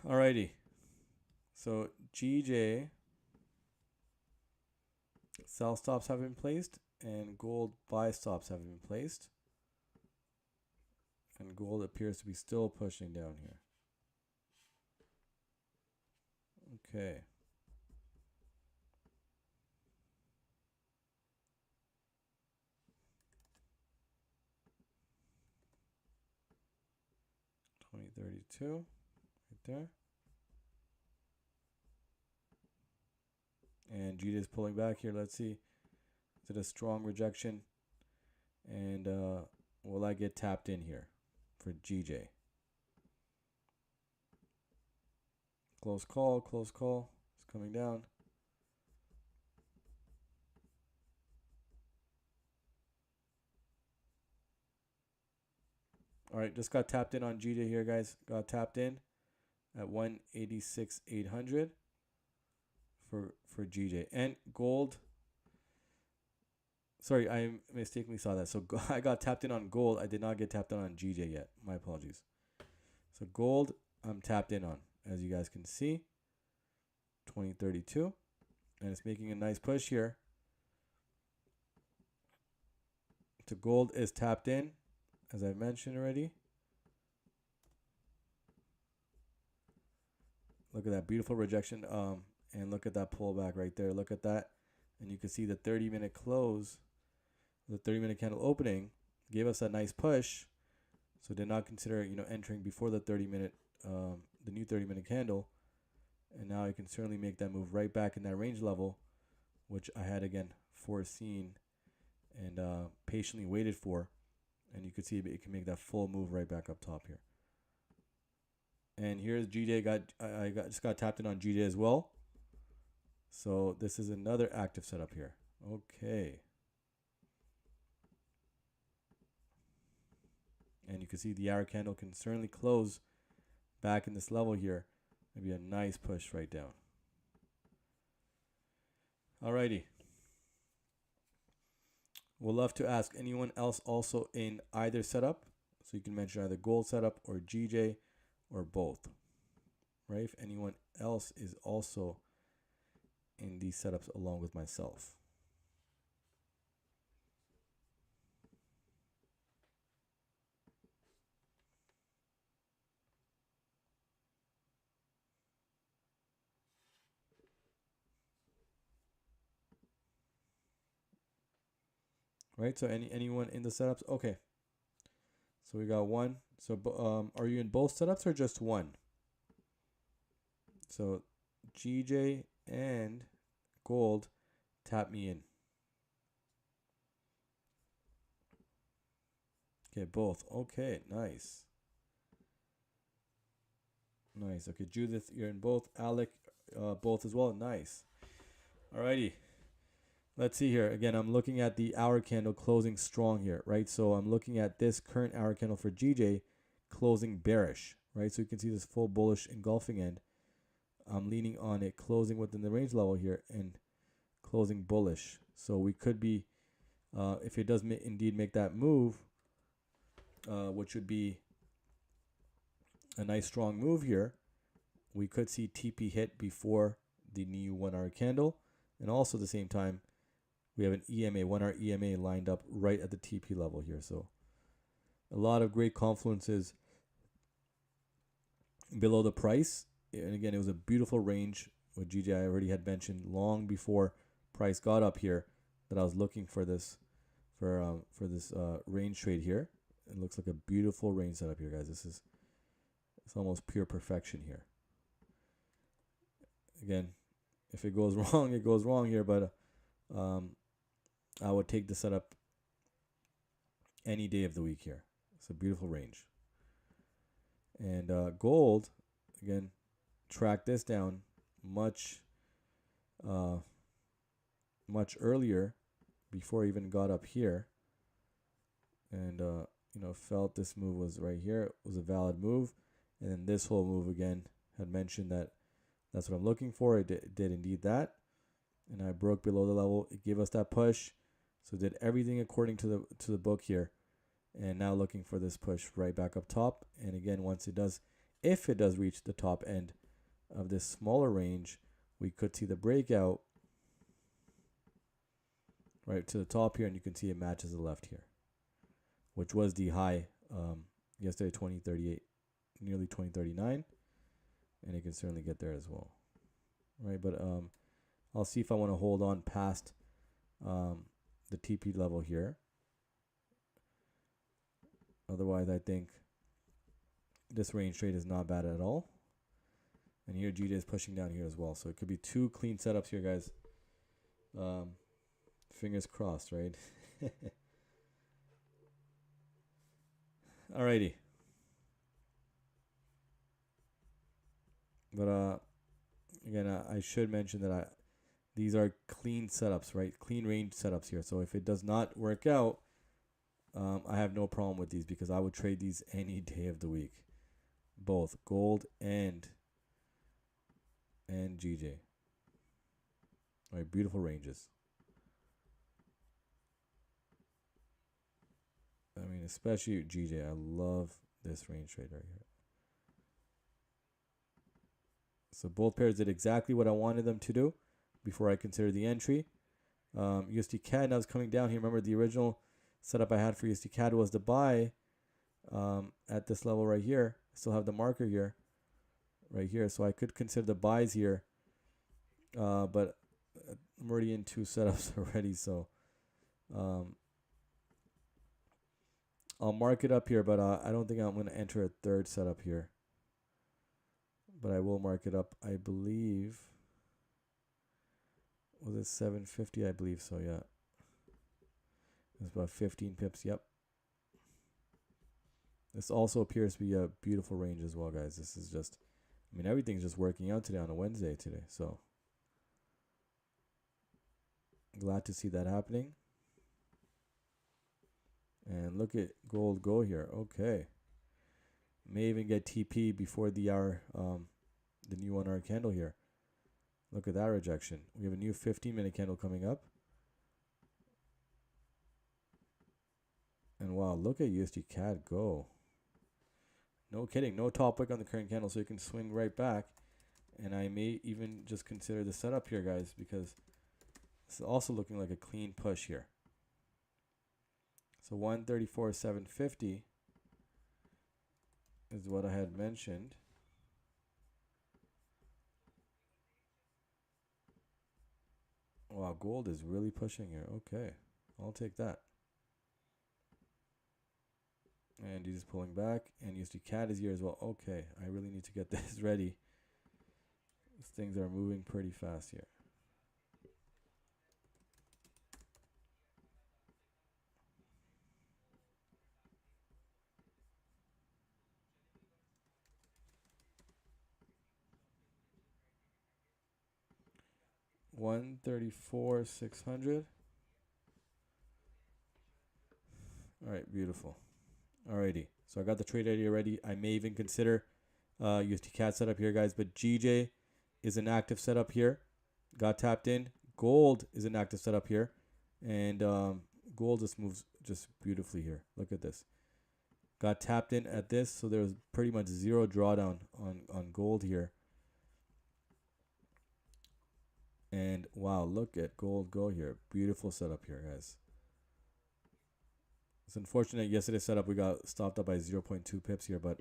Alrighty. So GJ sell stops have been placed and gold buy stops have been placed. And gold appears to be still pushing down here. Okay. $20.32 right there. And GJ is pulling back here. Let's see. Is it a strong rejection? And will I get tapped in here for GJ? Close call, close call. It's coming down. All right, just got tapped in on GJ here, guys. Got tapped in at 186,800 for GJ. And gold. Sorry, I mistakenly saw that. So I got tapped in on gold. I did not get tapped in on GJ yet. My apologies. So gold, I'm tapped in on, as you guys can see. 20.32. And it's making a nice push here. So gold is tapped in, as I mentioned already. Look at that beautiful rejection. And look at that pullback right there. Look at that. And you can see the 30-minute close, the 30-minute candle opening gave us a nice push. So did not consider, entering before the 30-minute, the new 30-minute candle. And now I can certainly make that move right back in that range level, which I had again foreseen and patiently waited for. And you can see it can make that full move right back up top here. And here's GJ. Just got tapped in on GJ as well. So this is another active setup here. Okay. And you can see the arrow candle can certainly close back in this level here. Maybe a nice push right down. Alrighty. We'll love to ask anyone else also in either setup. So you can mention either gold setup or GJ or both. Right? If anyone else is also in these setups along with myself. Right? So anyone in the setups? Okay. So we got one. So are you in both setups or just one? So GJ and gold tap me in. Okay, both. Okay, nice. Nice. Okay, Judith, you're in both. Alec, both as well. Nice. Alrighty. Let's see here. Again, I'm looking at the hour candle closing strong here, right? So I'm looking at this current hour candle for GJ closing bearish, right? So you can see this full bullish engulfing end. I'm leaning on it closing within the range level here and closing bullish. So we could be, if it does indeed make that move, which would be a nice strong move here, we could see TP hit before the new 1 hour candle. And also at the same time, we have an EMA, 1 hour EMA lined up right at the TP level here. So a lot of great confluences below the price. And again, it was a beautiful range. What GJ I already had mentioned long before price got up here that I was looking for this range trade here. It looks like a beautiful range setup here, guys. It's almost pure perfection here. Again, if it goes wrong, it goes wrong here. But I would take the setup any day of the week here. It's a beautiful range. And gold, again track this down much much earlier before I even got up here, and felt this move was right here. It was a valid move, and then this whole move again had mentioned that that's what I'm looking for. It did indeed that, and I broke below the level. It gave us that push, so did everything according to the book here, and now looking for this push right back up top. And again, once it does, if it does reach the top end of this smaller range, we could see the breakout right to the top here, and you can see it matches the left here, which was the high yesterday, 2038, nearly 2039, and it can certainly get there as well, right? But I'll see if I want to hold on past the TP level here. Otherwise, I think this range trade is not bad at all. And here GJ is pushing down here as well, so it could be two clean setups here, guys. Fingers crossed, right? Alrighty. But again, I should mention that these are clean setups, right? Clean range setups here. So if it does not work out, I have no problem with these, because I would trade these any day of the week, both gold and GJ. All right, beautiful ranges. I mean, especially GJ. I love this range trade right here. So both pairs did exactly what I wanted them to do before I considered the entry. USDCAD now is coming down here. Remember, the original setup I had for USDCAD was to buy at this level right here. I still have the marker here, right here. So I could consider the buys here. But I'm already in two setups already. So I'll mark it up here, but I don't think I'm going to enter a third setup here. But I will mark it up, I believe. Was it 750? I believe so, yeah. It's about 15 pips, yep. This also appears to be a beautiful range as well, guys. This is just, I mean, everything's just working out today on a Wednesday today. So glad to see that happening. And look at gold go here. Okay. May even get TP before the hour, the new 1 hour candle here. Look at that rejection. We have a new 15-minute candle coming up. And wow, look at USDCAD go. No kidding. No top wick on the current candle, so you can swing right back. And I may even just consider the setup here, guys, because this is also looking like a clean push here. So 134.750 is what I had mentioned. Wow, gold is really pushing here. Okay, I'll take that. And he's pulling back, and USDCAD is here as well. Okay, I really need to get this ready. These things are moving pretty fast here. $134,600. All right, beautiful. Alrighty, so I got the trade idea ready. I may even consider USDCAD setup here, guys, but GJ is an active setup here. Got tapped in. Gold is an active setup here, and gold just moves just beautifully here. Look at this. Got tapped in at this, so there was pretty much zero drawdown on gold here. And wow, look at gold go here. Beautiful setup here, guys. It's unfortunate yesterday's setup we got stopped up by 0.2 pips here, but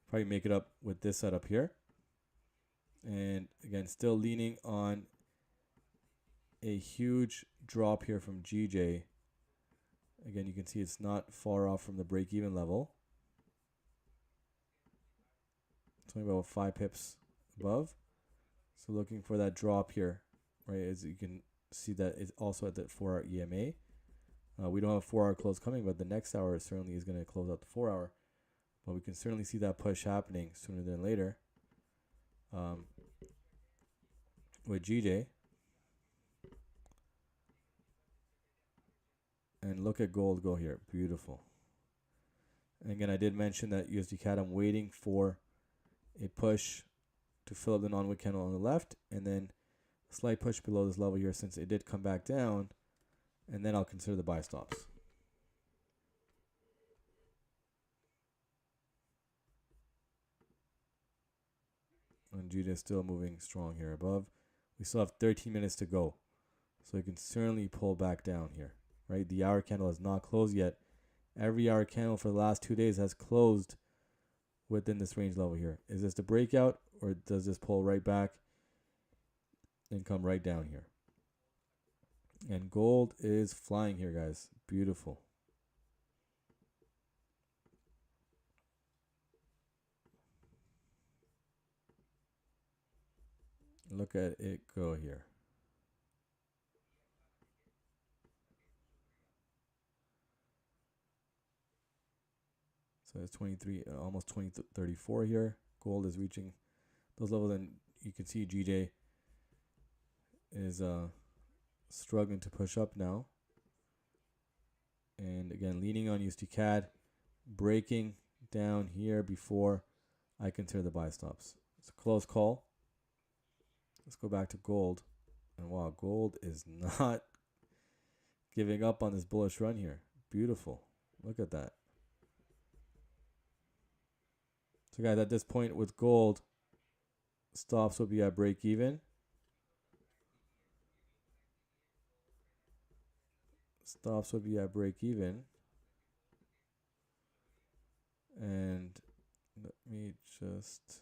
probably make it up with this setup here. And again, still leaning on a huge drop here from GJ. Again, you can see it's not far off from the break-even level. It's only about 5 pips above. So looking for that drop here, right? As you can see that it's also at the 4-hour EMA. We don't have a 4-hour close coming, but the next hour certainly is going to close out the 4-hour. But we can certainly see that push happening sooner than later. with GJ. And look at gold go here. Beautiful. And again, I did mention that USDCAD, I'm waiting for a push to fill up the non-wick candle on the left, and then a slight push below this level here since it did come back down, and then I'll consider the buy stops. And GJ is still moving strong here above. We still have 13 minutes to go, so you can certainly pull back down here, right? The hour candle has not closed yet. Every hour candle for the last 2 days has closed within this range level here. Is this the breakout, or does this pull right back and come right down here? And gold is flying here, guys. Beautiful. Look at it go here. So it's 23, almost 2034 here. Gold is reaching those levels, and you can see GJ is struggling to push up now. And again, leaning on USDCAD, breaking down here before I consider the buy stops. It's a close call. Let's go back to gold. And wow, gold is not giving up on this bullish run here. Beautiful. Look at that. So guys, at this point with gold, stops will be at break even. Stops will be at break even. And let me just...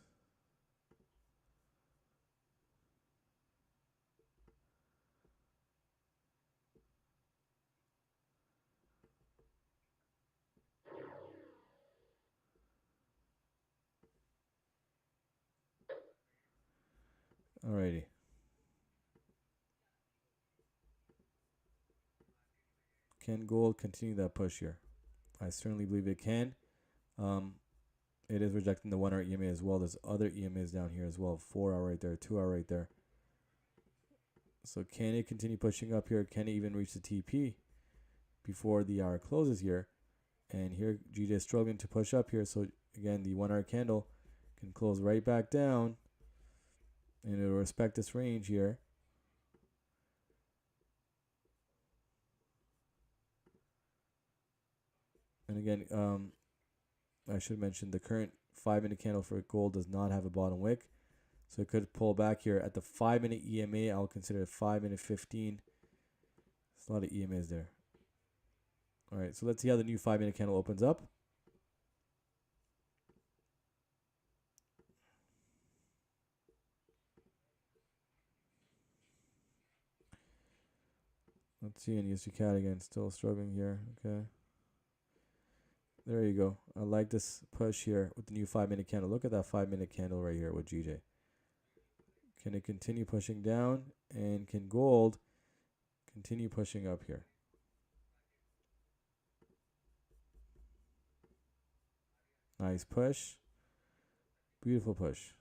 Alrighty. Can gold continue that push here? I certainly believe it can. It is rejecting the 1 hour EMA as well. There's other EMAs down here as well. 4 hour right there, 2 hour right there. So can it continue pushing up here? Can it even reach the TP before the hour closes here? And here GJ is struggling to push up here. So again, the 1 hour candle can close right back down, and it will respect this range here. And again, I should mention the current 5-minute candle for gold does not have a bottom wick. So it could pull back here. At the 5-minute EMA, I'll consider it 5-minute 15. There's a lot of EMAs there. All right, so let's see how the new 5-minute candle opens up. Let's see, and USDCAD again, still struggling here. Okay. There you go. I like this push here with the new 5-minute candle. Look at that 5-minute candle right here with GJ. Can it continue pushing down? And can gold continue pushing up here? Nice push. Beautiful push.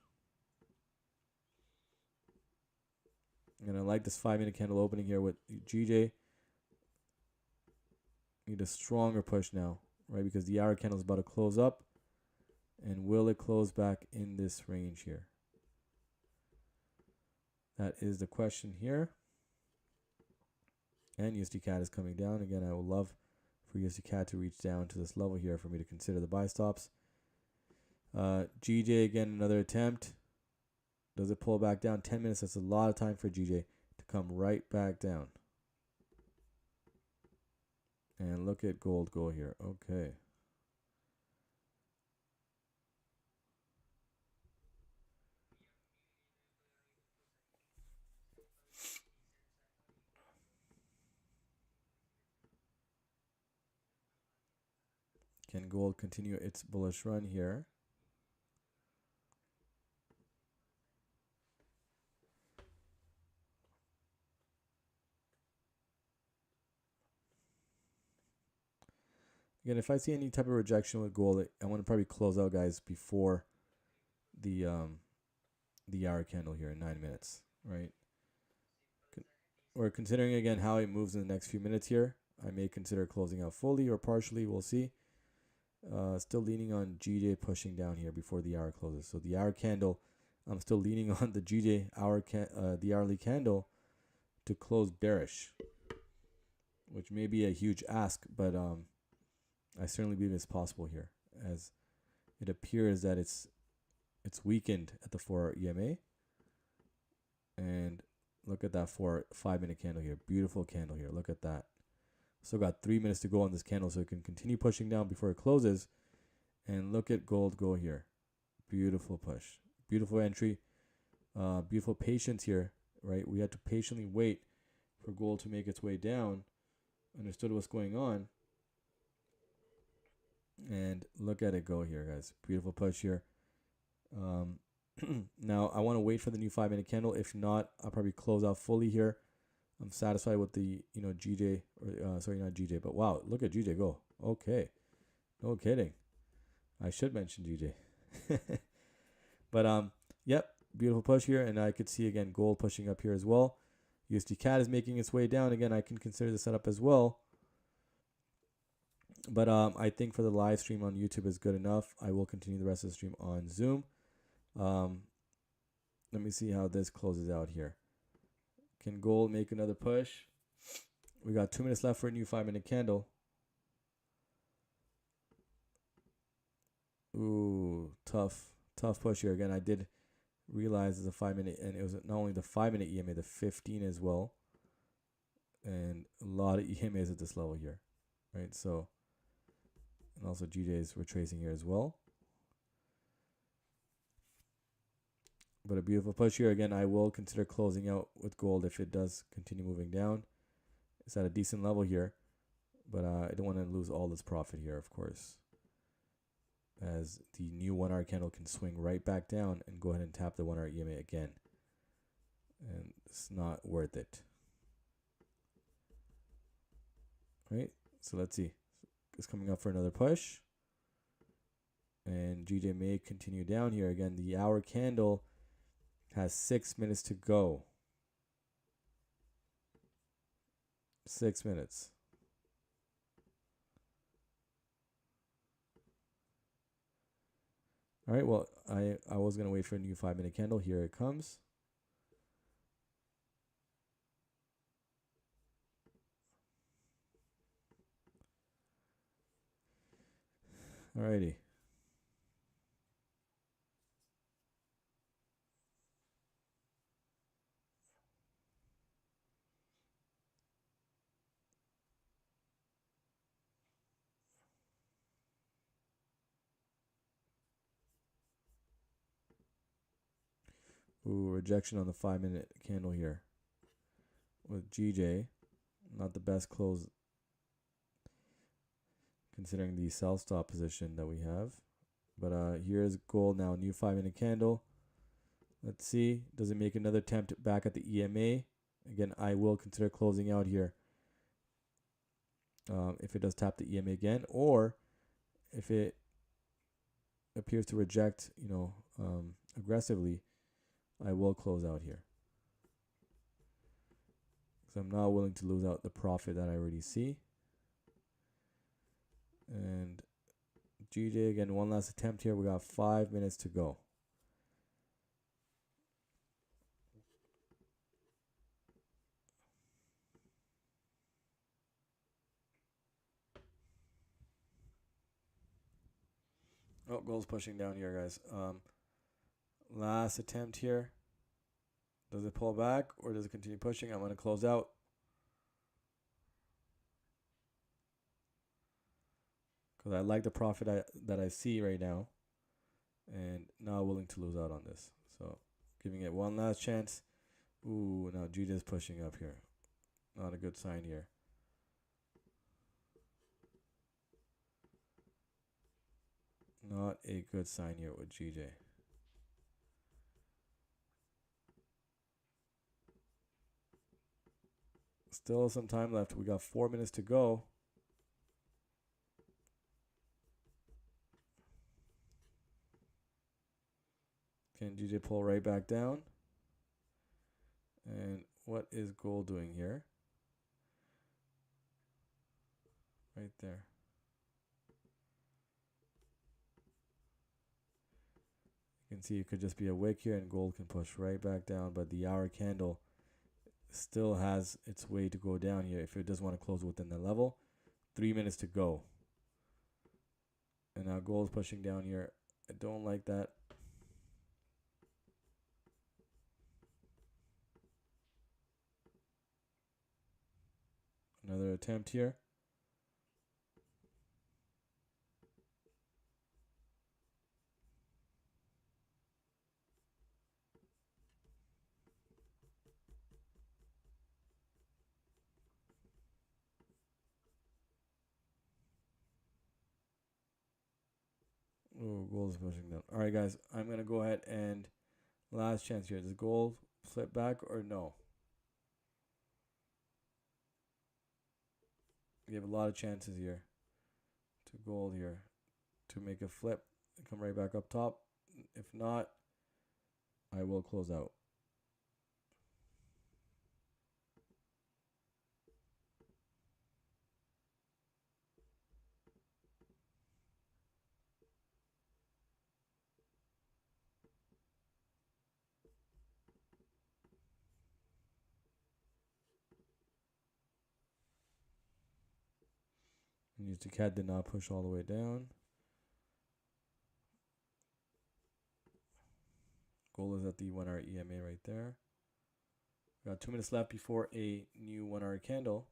And I like this 5-minute candle opening here with GJ. Need a stronger push now, right? Because the hour candle is about to close up. And will it close back in this range here? That is the question here. And USDCAD is coming down. Again, I would love for USDCAD to reach down to this level here for me to consider the buy stops. GJ, again, another attempt. Does it pull back down? 10 minutes, that's a lot of time for GJ to come right back down. And look at gold go here. Okay. Can gold continue its bullish run here? Again, if I see any type of rejection with gold, I want to probably close out, guys, before the hour candle here in 9 minutes, right? we're considering again how it moves in the next few minutes here. I may consider closing out fully or partially. We'll see. Still leaning on GJ pushing down here before the hour closes. So the hour candle, I'm still leaning on the GJ the hourly candle to close bearish, which may be a huge ask, but I certainly believe it's possible here, as it appears that it's weakened at the 4-hour EMA. And look at that 5-minute candle here. Beautiful candle here. Look at that. Still got 3 minutes to go on this candle, so it can continue pushing down before it closes. And look at gold go here. Beautiful push. Beautiful entry. Beautiful patience here, right? We had to patiently wait for gold to make its way down. Understood what's going on. And look at it go here, guys. Beautiful push here. Now I want to wait for the new 5-minute candle. If not, I'll probably close out fully here. I'm satisfied with the GJ, or sorry, not GJ, but wow, look at GJ go. Okay, no kidding. I should mention GJ. But yep, beautiful push here, and I could see again gold pushing up here as well. USDCAD is making its way down again. I can consider the setup as well. But I think for the live stream on YouTube is good enough. I will continue the rest of the stream on Zoom. Let me see how this closes out here. Can gold make another push? We got 2 minutes left for a new 5-minute candle. Ooh, tough push here. Again, I did realize it's a 5-minute, and it was not only the 5-minute EMA, the 15 as well. And a lot of EMAs at this level here, right? So, and also GJs we're tracing here as well. But a beautiful push here. Again, I will consider closing out with gold if it does continue moving down. It's at a decent level here, but I don't want to lose all this profit here, of course, as the new 1-hour candle can swing right back down and go ahead and tap the 1-hour EMA again. And it's not worth it. Right? So let's see. It's coming up for another push. And GJ may continue down here. Again, the hour candle has 6 minutes to go. 6 minutes. All right, well, I was going to wait for a new 5-minute candle. Here it comes. Alrighty. Ooh, rejection on the 5-minute candle here with GJ. Not the best close considering the sell stop position that we have. But here's gold now, new 5-minute candle. Let's see, does it make another attempt back at the EMA? Again, I will consider closing out here if it does tap the EMA again, or if it appears to reject, aggressively, I will close out here. So I'm not willing to lose out the profit that I already see. And GJ, again, one last attempt here. We got 5 minutes to go. Oh, gold's pushing down here, guys. Last attempt here. Does it pull back or does it continue pushing? I'm going to close out. Because I like the profit that I see right now. And not willing to lose out on this. So giving it one last chance. Ooh, now GJ is pushing up here. Not a good sign here. Not a good sign here with GJ. Still some time left. We got 4 minutes to go. Can GJ pull right back down? And what is gold doing here? Right there. You can see it could just be a wick here and gold can push right back down, but the hour candle still has its way to go down here if it does want to close within the level. 3 minutes to go. And now gold's pushing down here. I don't like that. Another attempt here. Oh, gold is pushing down. All right, guys, I'm going to go ahead and last chance here. Does gold flip back or no? We have a lot of chances here to gold here to make a flip and come right back up top. If not, I will close out. USDCAD did not push all the way down. Gold is at the 1 hour EMA right there. We got 2 minutes left before a new 1 hour candle.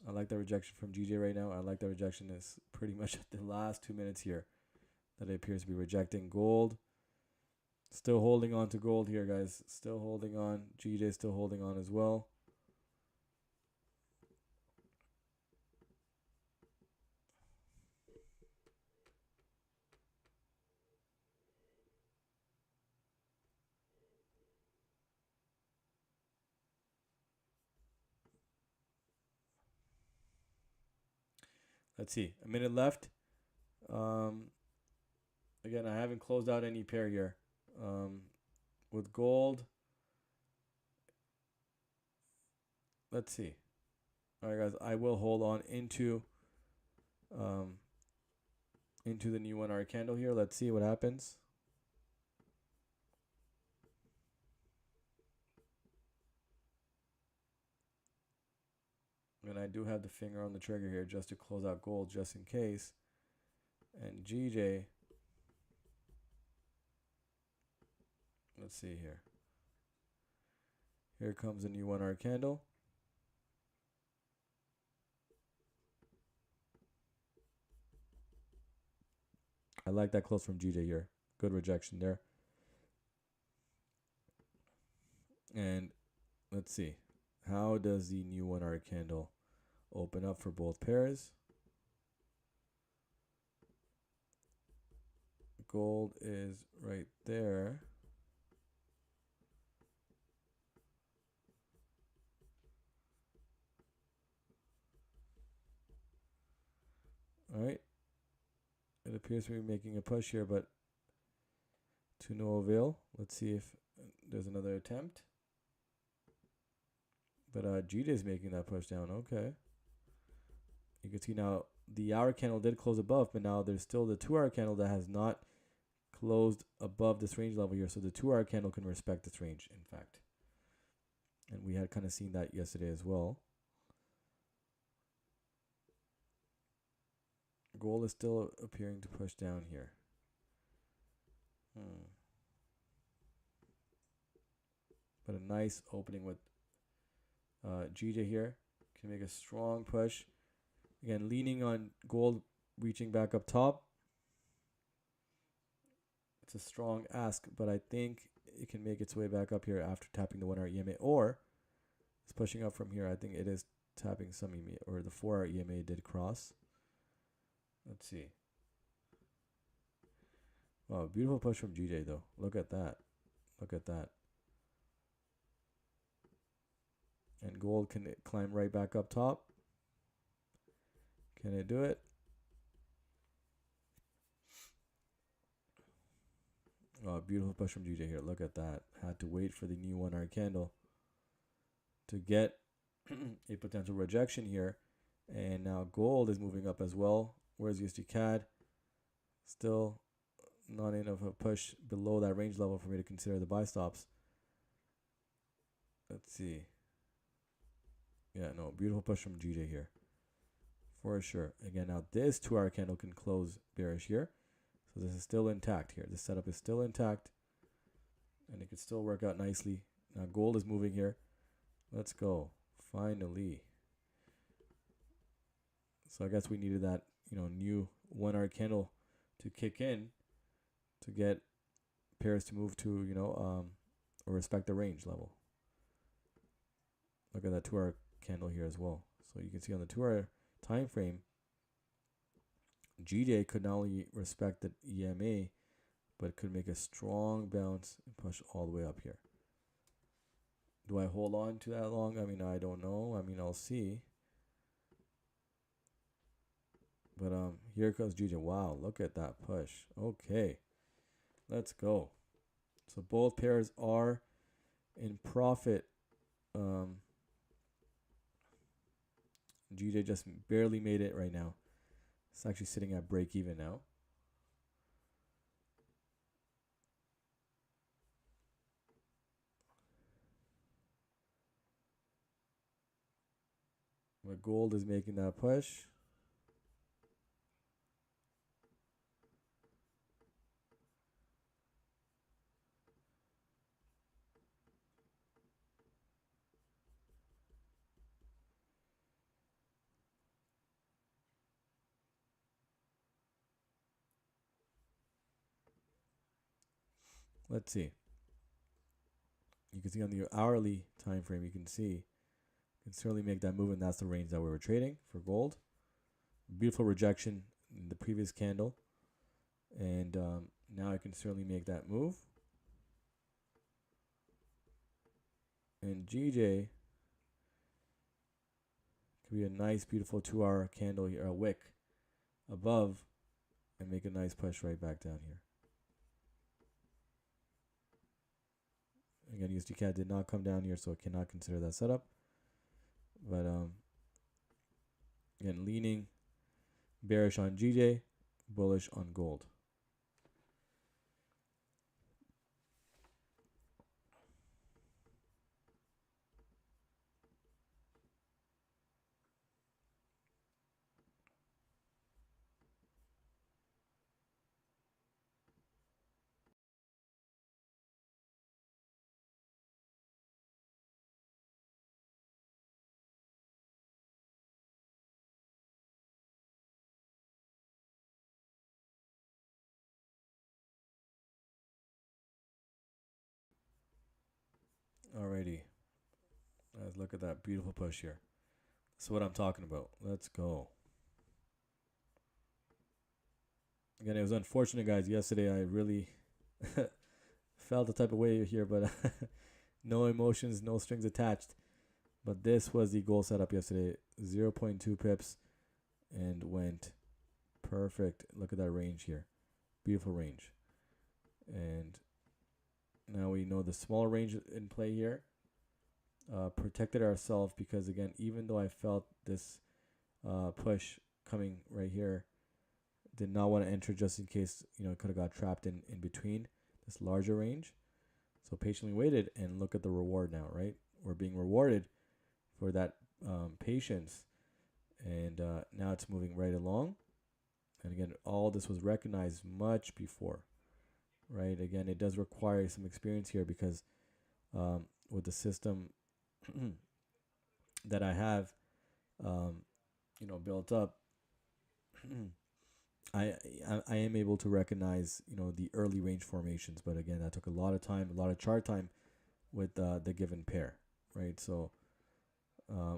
I like that rejection from GJ right now. I like that rejection is pretty much at the last 2 minutes here that it appears to be rejecting gold. Still holding on to gold here, guys. Still holding on. GJ still holding on as well. Let's see. A minute left. Again, I haven't closed out any pair here. With gold. Let's see. All right, guys. I will hold on into the new 1 hour candle here. Let's see what happens. And I do have the finger on the trigger here just to close out gold just in case. And GJ, let's see here. Here comes a new 1 hour candle. I like that close from GJ here. Good rejection there. And let's see. How does the new 1 hour candle open up for both pairs? Gold is right there. All right. It appears to be making a push here, but to no avail. Let's see if there's another attempt. But GJ is making that push down. Okay. You can see now the hour candle did close above, but now there's still the 2 hour candle that has not closed above this range level here. So the 2 hour candle can respect this range, in fact. And we had kind of seen that yesterday as well. Gold is still appearing to push down here. But a nice opening with GJ here. Can make a strong push. Again, leaning on gold reaching back up top. It's a strong ask, but I think it can make its way back up here after tapping the 1 hour EMA, or it's pushing up from here. I think it is tapping some EMA, or the 4 hour EMA did cross. Let's see. Wow, beautiful push from GJ though. Look at that. Look at that. And gold can climb right back up top. Can it do it? Beautiful push from GJ here. Look at that. Had to wait for the new 1 hour candle to get a potential rejection here. And now gold is moving up as well. Where's USDCAD? Still not enough of a push below that range level for me to consider the buy stops. Let's see. Yeah, no, beautiful push from GJ here. For sure. Again, now this 2 hour candle can close bearish here. So this is still intact here. This setup is still intact. And it could still work out nicely. Now gold is moving here. Let's go. Finally. So I guess we needed that, new 1 hour candle to kick in to get pairs to move to, or respect the range level. Look at that 2 hour candle here as well. So you can see on the 2 hour time frame, GJ could not only respect the EMA, but could make a strong bounce and push all the way up here. Do I hold on to that long? I mean, I don't know. I mean, I'll see. But here comes GJ. Wow, look at that push. Okay, let's go. So both pairs are in profit. GJ just barely made it right now. It's actually sitting at break even now. But gold is making that push. Let's see. You can see on the hourly time frame, you can certainly make that move, and that's the range that we were trading for gold. Beautiful rejection in the previous candle, and now I can certainly make that move. And GJ could be a nice, beautiful 2 hour candle here, a wick above, and make a nice push right back down here. Again, USDCAD did not come down here, so I cannot consider that setup. But again, leaning bearish on GJ, bullish on gold. Alrighty. Let's look at that beautiful push here. That's what I'm talking about. Let's go. Again, it was unfortunate, guys. Yesterday, I really felt the type of way here, but no emotions, no strings attached. But this was the goal setup yesterday. 0.2 pips and went perfect. Look at that range here. Beautiful range. And now we know the smaller range in play here. Protected ourselves because, again, even though I felt this push coming right here, did not want to enter just in case, it could have got trapped in between this larger range. So patiently waited, and look at the reward now, right? We're being rewarded for that patience. And now it's moving right along. And again, all this was recognized much before, right? Again, it does require some experience here because with the system that I have, built up, I am able to recognize, the early range formations. But again, that took a lot of time, a lot of chart time with the given pair, right? So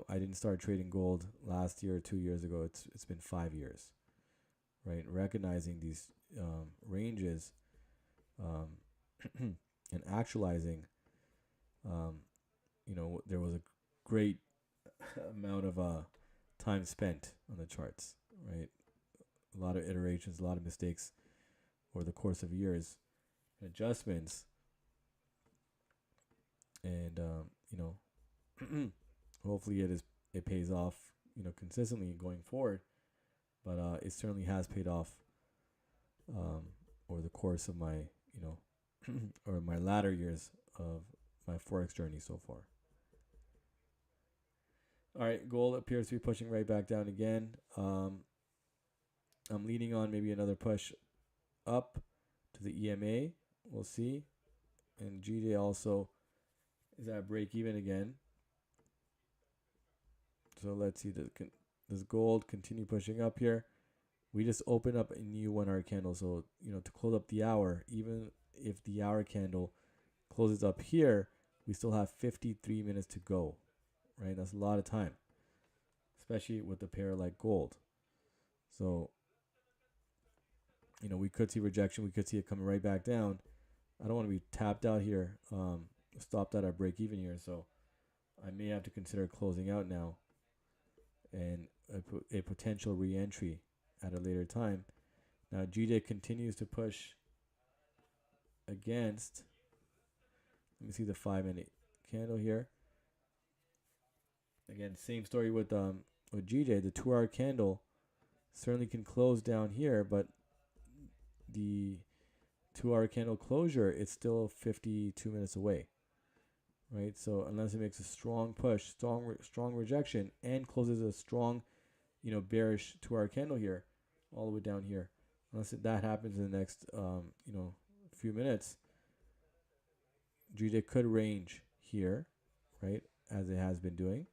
I didn't start trading gold last year or 2 years ago. It's been 5 years, right? Recognizing these ranges and actualizing, there was a great amount of time spent on the charts, right? A lot of iterations, a lot of mistakes over the course of years adjustments, and hopefully it pays off, consistently going forward. But it certainly has paid off over the course of my or my latter years of my forex journey so far. All right, gold appears to be pushing right back down again. I'm leaning on maybe another push up to the EMA. We'll see. And GJ also is at break even again. So let's see. Does gold continue pushing up here? We just opened up a new 1 hour candle. So, to close up the hour, even if the hour candle closes up here, we still have 53 minutes to go, right? That's a lot of time, especially with a pair like gold. So, we could see rejection. We could see it coming right back down. I don't want to be tapped out here, stopped at our break even here. So I may have to consider closing out now and a potential re-entry at a later time. Now GJ continues to push against. Let me see the 5-minute candle here. Again, same story with GJ. The 2 hour candle certainly can close down here, but the 2 hour candle closure, it's still 52 minutes away, right? So unless it makes a strong push, strong rejection, and closes a strong, bearish 2 hour candle here, all the way down here, unless that happens in the next, few minutes, GJ could range here, right, as it has been doing.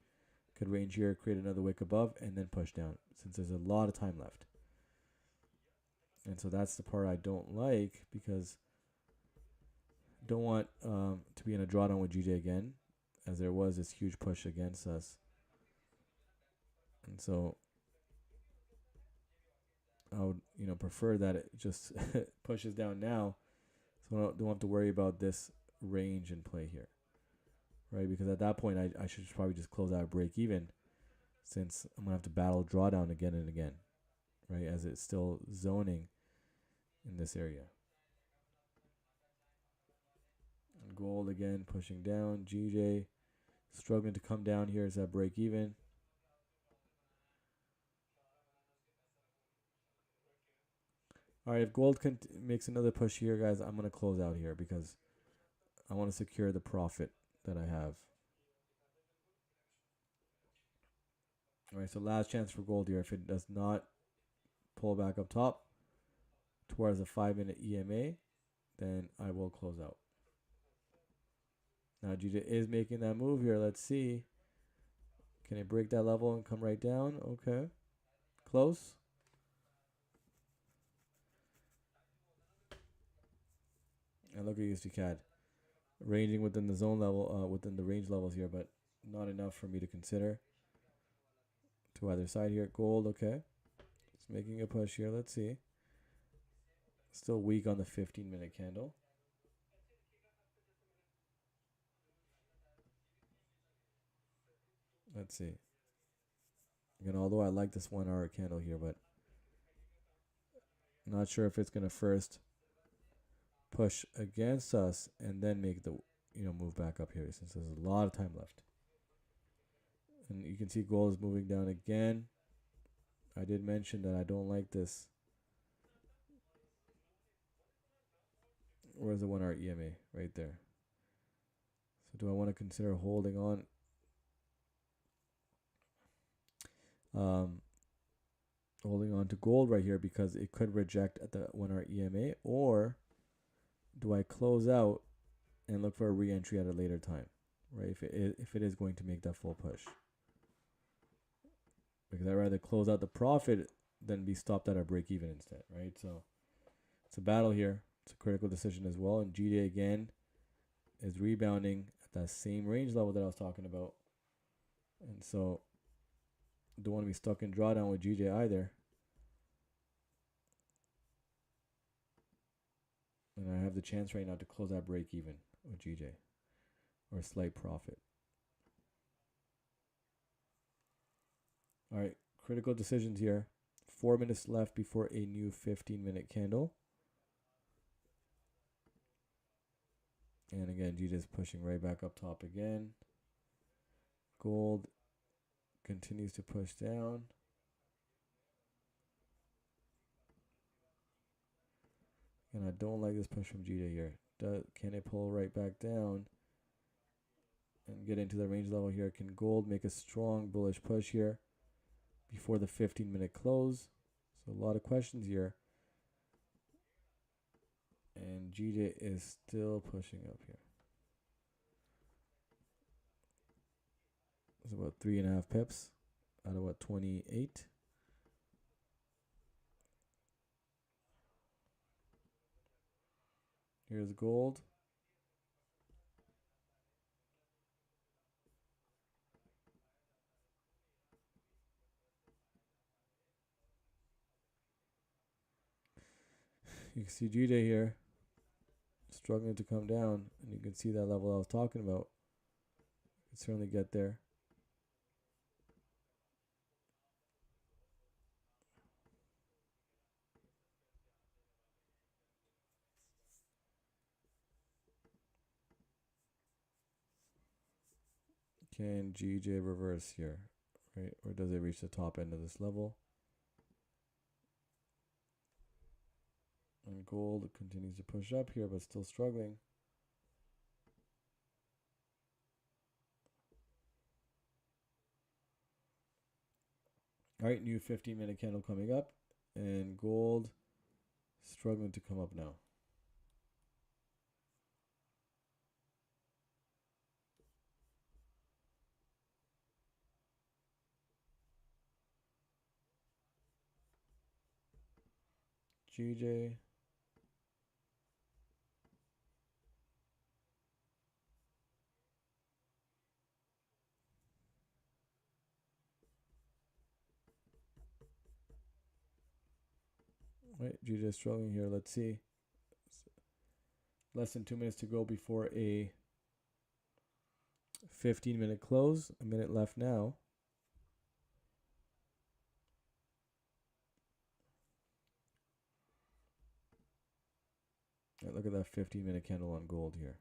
Could range here, create another wick above, and then push down, since there's a lot of time left. And so that's the part I don't like, because I don't want to be in a drawdown with GJ again, as there was this huge push against us. And so I would, prefer that it just pushes down now, so I don't have to worry about this range in play here, right? Because at that point, I should probably just close out break even, since I'm going to have to battle drawdown again and again, right, as it's still zoning in this area. And gold again pushing down. GJ struggling to come down here as that break even. All right, if gold makes another push here, guys, I'm going to close out here, because I want to secure the profit that I have. All right, so last chance for gold here. If it does not pull back up top towards the 5-minute EMA, then I will close out. Now GJ is making that move here. Let's see. Can it break that level and come right down? Okay. Close. And look at USDCAD. Ranging within the zone level, within the range levels here, but not enough for me to consider. To either side here. Gold, okay. It's making a push here. Let's see. Still weak on the 15-minute candle. Let's see. Again, although I like this 1 hour candle here, but not sure if it's going to first push against us and then make the move back up here, since there's a lot of time left. And you can see gold is moving down again. I did mention that I don't like this. Where's the 1 hour EMA? Right there. So do I want to consider holding on? Holding on to gold right here, because it could reject at the 1 hour EMA, or do I close out and look for a re-entry at a later time, right? If it is going to make that full push, because I'd rather close out the profit than be stopped at our break even instead, right? So it's a battle here. It's a critical decision as well. And GJ again is rebounding at that same range level that I was talking about, and so don't want to be stuck in drawdown with GJ either. And I have the chance right now to close that break even with GJ, or a slight profit. All right, critical decisions here. 4 minutes left before a new 15-minute candle. And again, GJ is pushing right back up top again. Gold continues to push down. And I don't like this push from GJ here. Can it pull right back down and get into the range level here? Can gold make a strong bullish push here before the 15-minute close? So a lot of questions here. And GJ is still pushing up here. It's about 3.5 pips out of what, 28? Here's gold. You can see GJ here struggling to come down, and you can see that level I was talking about. You can certainly get there. Can GJ reverse here, right? Or does it reach the top end of this level? And gold continues to push up here, but still struggling. All right, new 15-minute candle coming up, and gold struggling to come up now. GJ. Right, GJ struggling here. Let's see. Less than 2 minutes to go before a 15-minute close. A minute left now. Right, look at that 15-minute candle on gold here.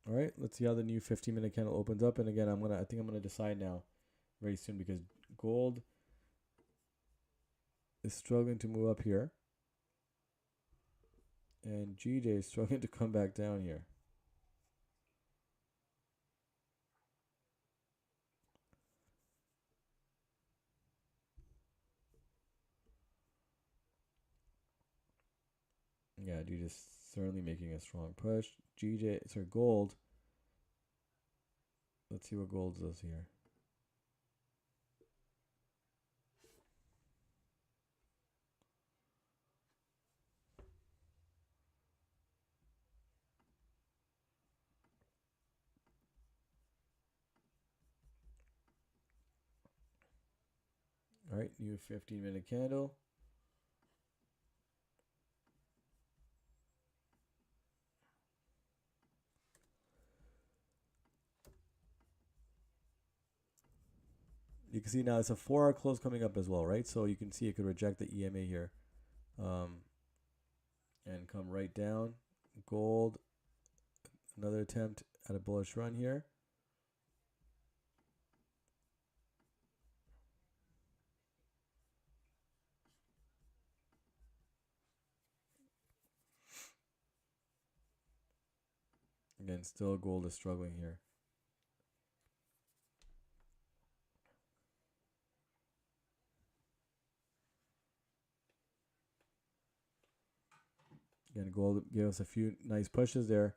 All right, let's see how the new 15-minute candle opens up. And again, I think I'm gonna decide now very soon, because gold is struggling to move up here, and GJ is struggling to come back down here. Yeah, GJ is certainly making a strong push. Gold. Let's see what gold does here. All right, new 15-minute candle. You can see now it's a 4-hour close coming up as well, right? So you can see it could reject the EMA here, and come right down. Gold, another attempt at a bullish run here. Again, still gold is struggling here. Again, gold gave us a few nice pushes there.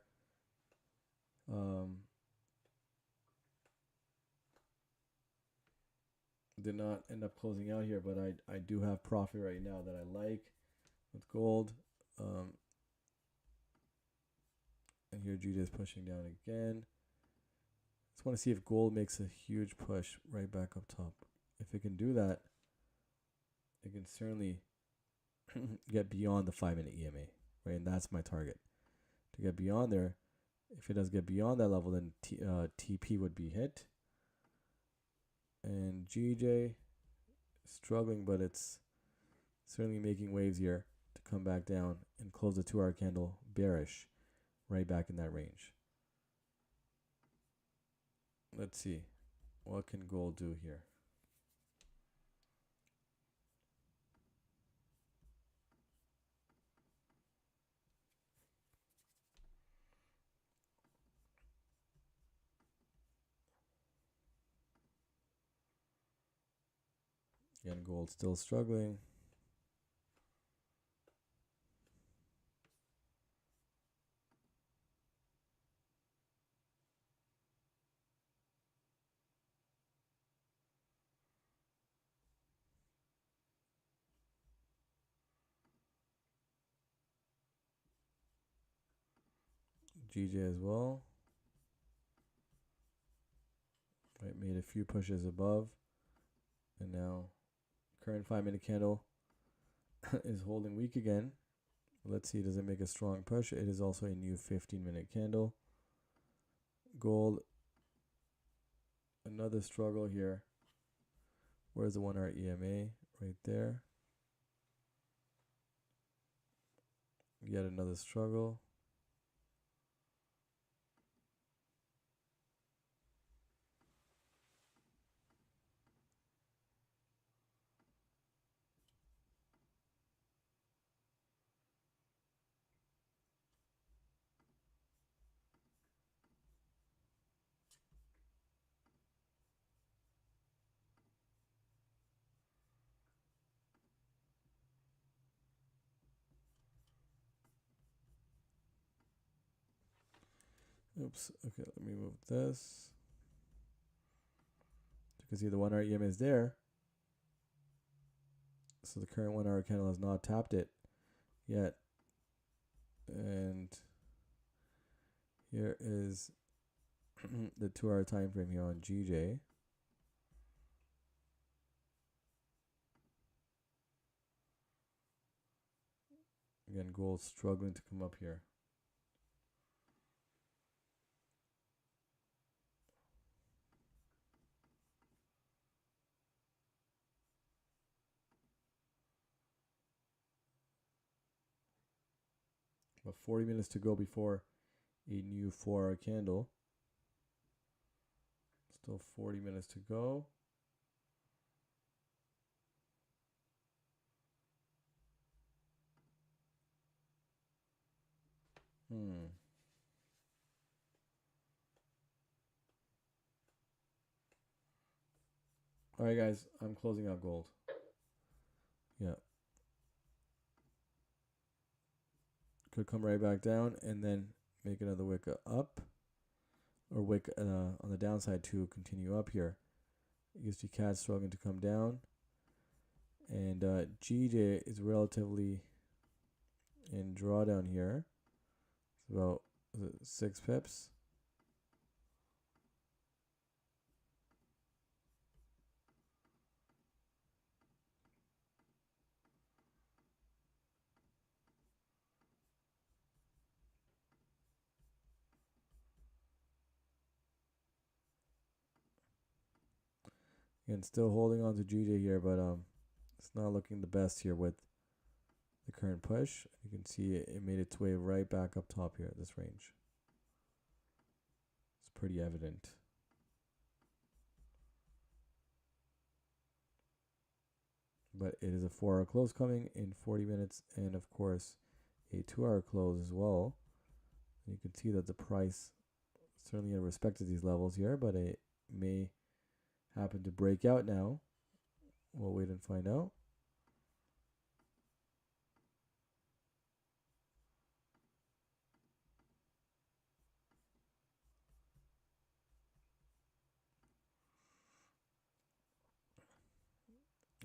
Did not end up closing out here, but I do have profit right now that I like with gold. And here GJ is pushing down again. Just want to see if gold makes a huge push right back up top. If it can do that, it can certainly get beyond the 5-minute EMA, right? And that's my target. To get beyond there, if it does get beyond that level, then TP would be hit. And GJ struggling, but it's certainly making waves here to come back down and close the 2-hour candle bearish right back in that range. Let's see. What can gold do here? Again, gold still struggling. GJ as well. Right, made a few pushes above. And now current 5-minute candle is holding weak again. Let's see, does it make a strong push? It is also a new 15-minute candle. Gold, another struggle here. Where's the 1-hour EMA? Right there. Yet another struggle. Oops. Okay, let me move this. You can see the 1-hour EMA is there. So the current 1-hour candle has not tapped it yet. And here is the 2-hour time frame here on GJ. Again, gold struggling to come up here. But 40 minutes to go before a new 4-hour candle. Still 40 minutes to go. All right, guys, I'm closing out gold. Yeah. Could come right back down and then make another wick up, or wick on the downside to continue up here. USDCAD struggling to come down, and GJ is relatively in drawdown here. It's about 6 pips. And still holding on to GJ here, but it's not looking the best here with the current push. You can see it made its way right back up top here at this range. It's pretty evident. But it is a 4-hour close coming in 40 minutes, and of course a 2-hour close as well. And you can see that the price certainly in respect to these levels here, but it may happen to break out now. We'll wait and find out.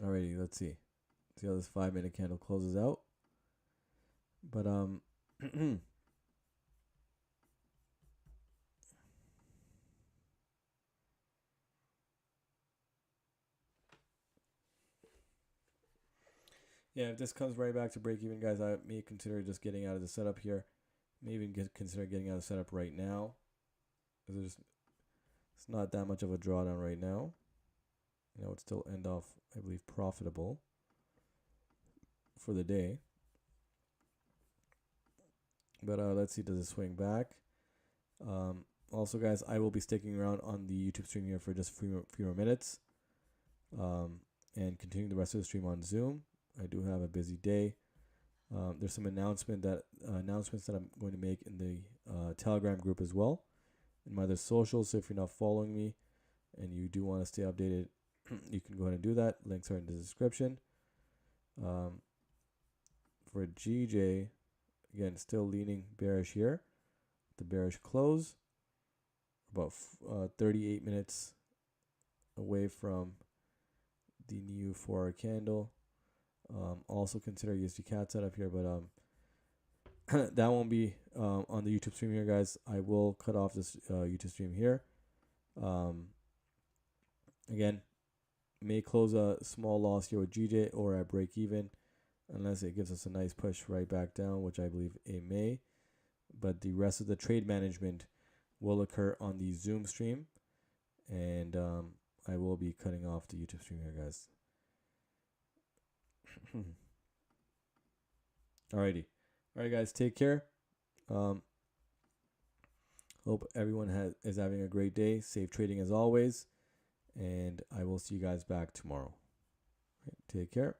Alrighty, let's see. See how this 5-minute candle closes out. But Yeah, if this comes right back to break even, guys, I may consider just getting out of the setup here. May even consider getting out of the setup right now. It's not that much of a drawdown right now. You know, it still end off, I believe, profitable for the day. But let's see, does it swing back? Also, guys, I will be sticking around on the YouTube stream here for just a few more minutes, and continuing the rest of the stream on Zoom. I do have a busy day. There's some announcements that I'm going to make in the Telegram group as well, in my other socials. So if you're not following me and you do want to stay updated, you can go ahead and do that. Links are in the description. For GJ, again, still leaning bearish here. The bearish close, about 38 minutes away from the new 4-hour candle. Also consider USDCAD setup here, but that won't be on the YouTube stream here, guys. I will cut off this YouTube stream here. Again, may close a small loss here with GJ or at break even, unless it gives us a nice push right back down, which I believe it may. But the rest of the trade management will occur on the Zoom stream, and I will be cutting off the YouTube stream here, guys. Alrighty. Alright, guys, take care. Hope everyone is having a great day. Safe trading as always. And I will see you guys back tomorrow. Take care.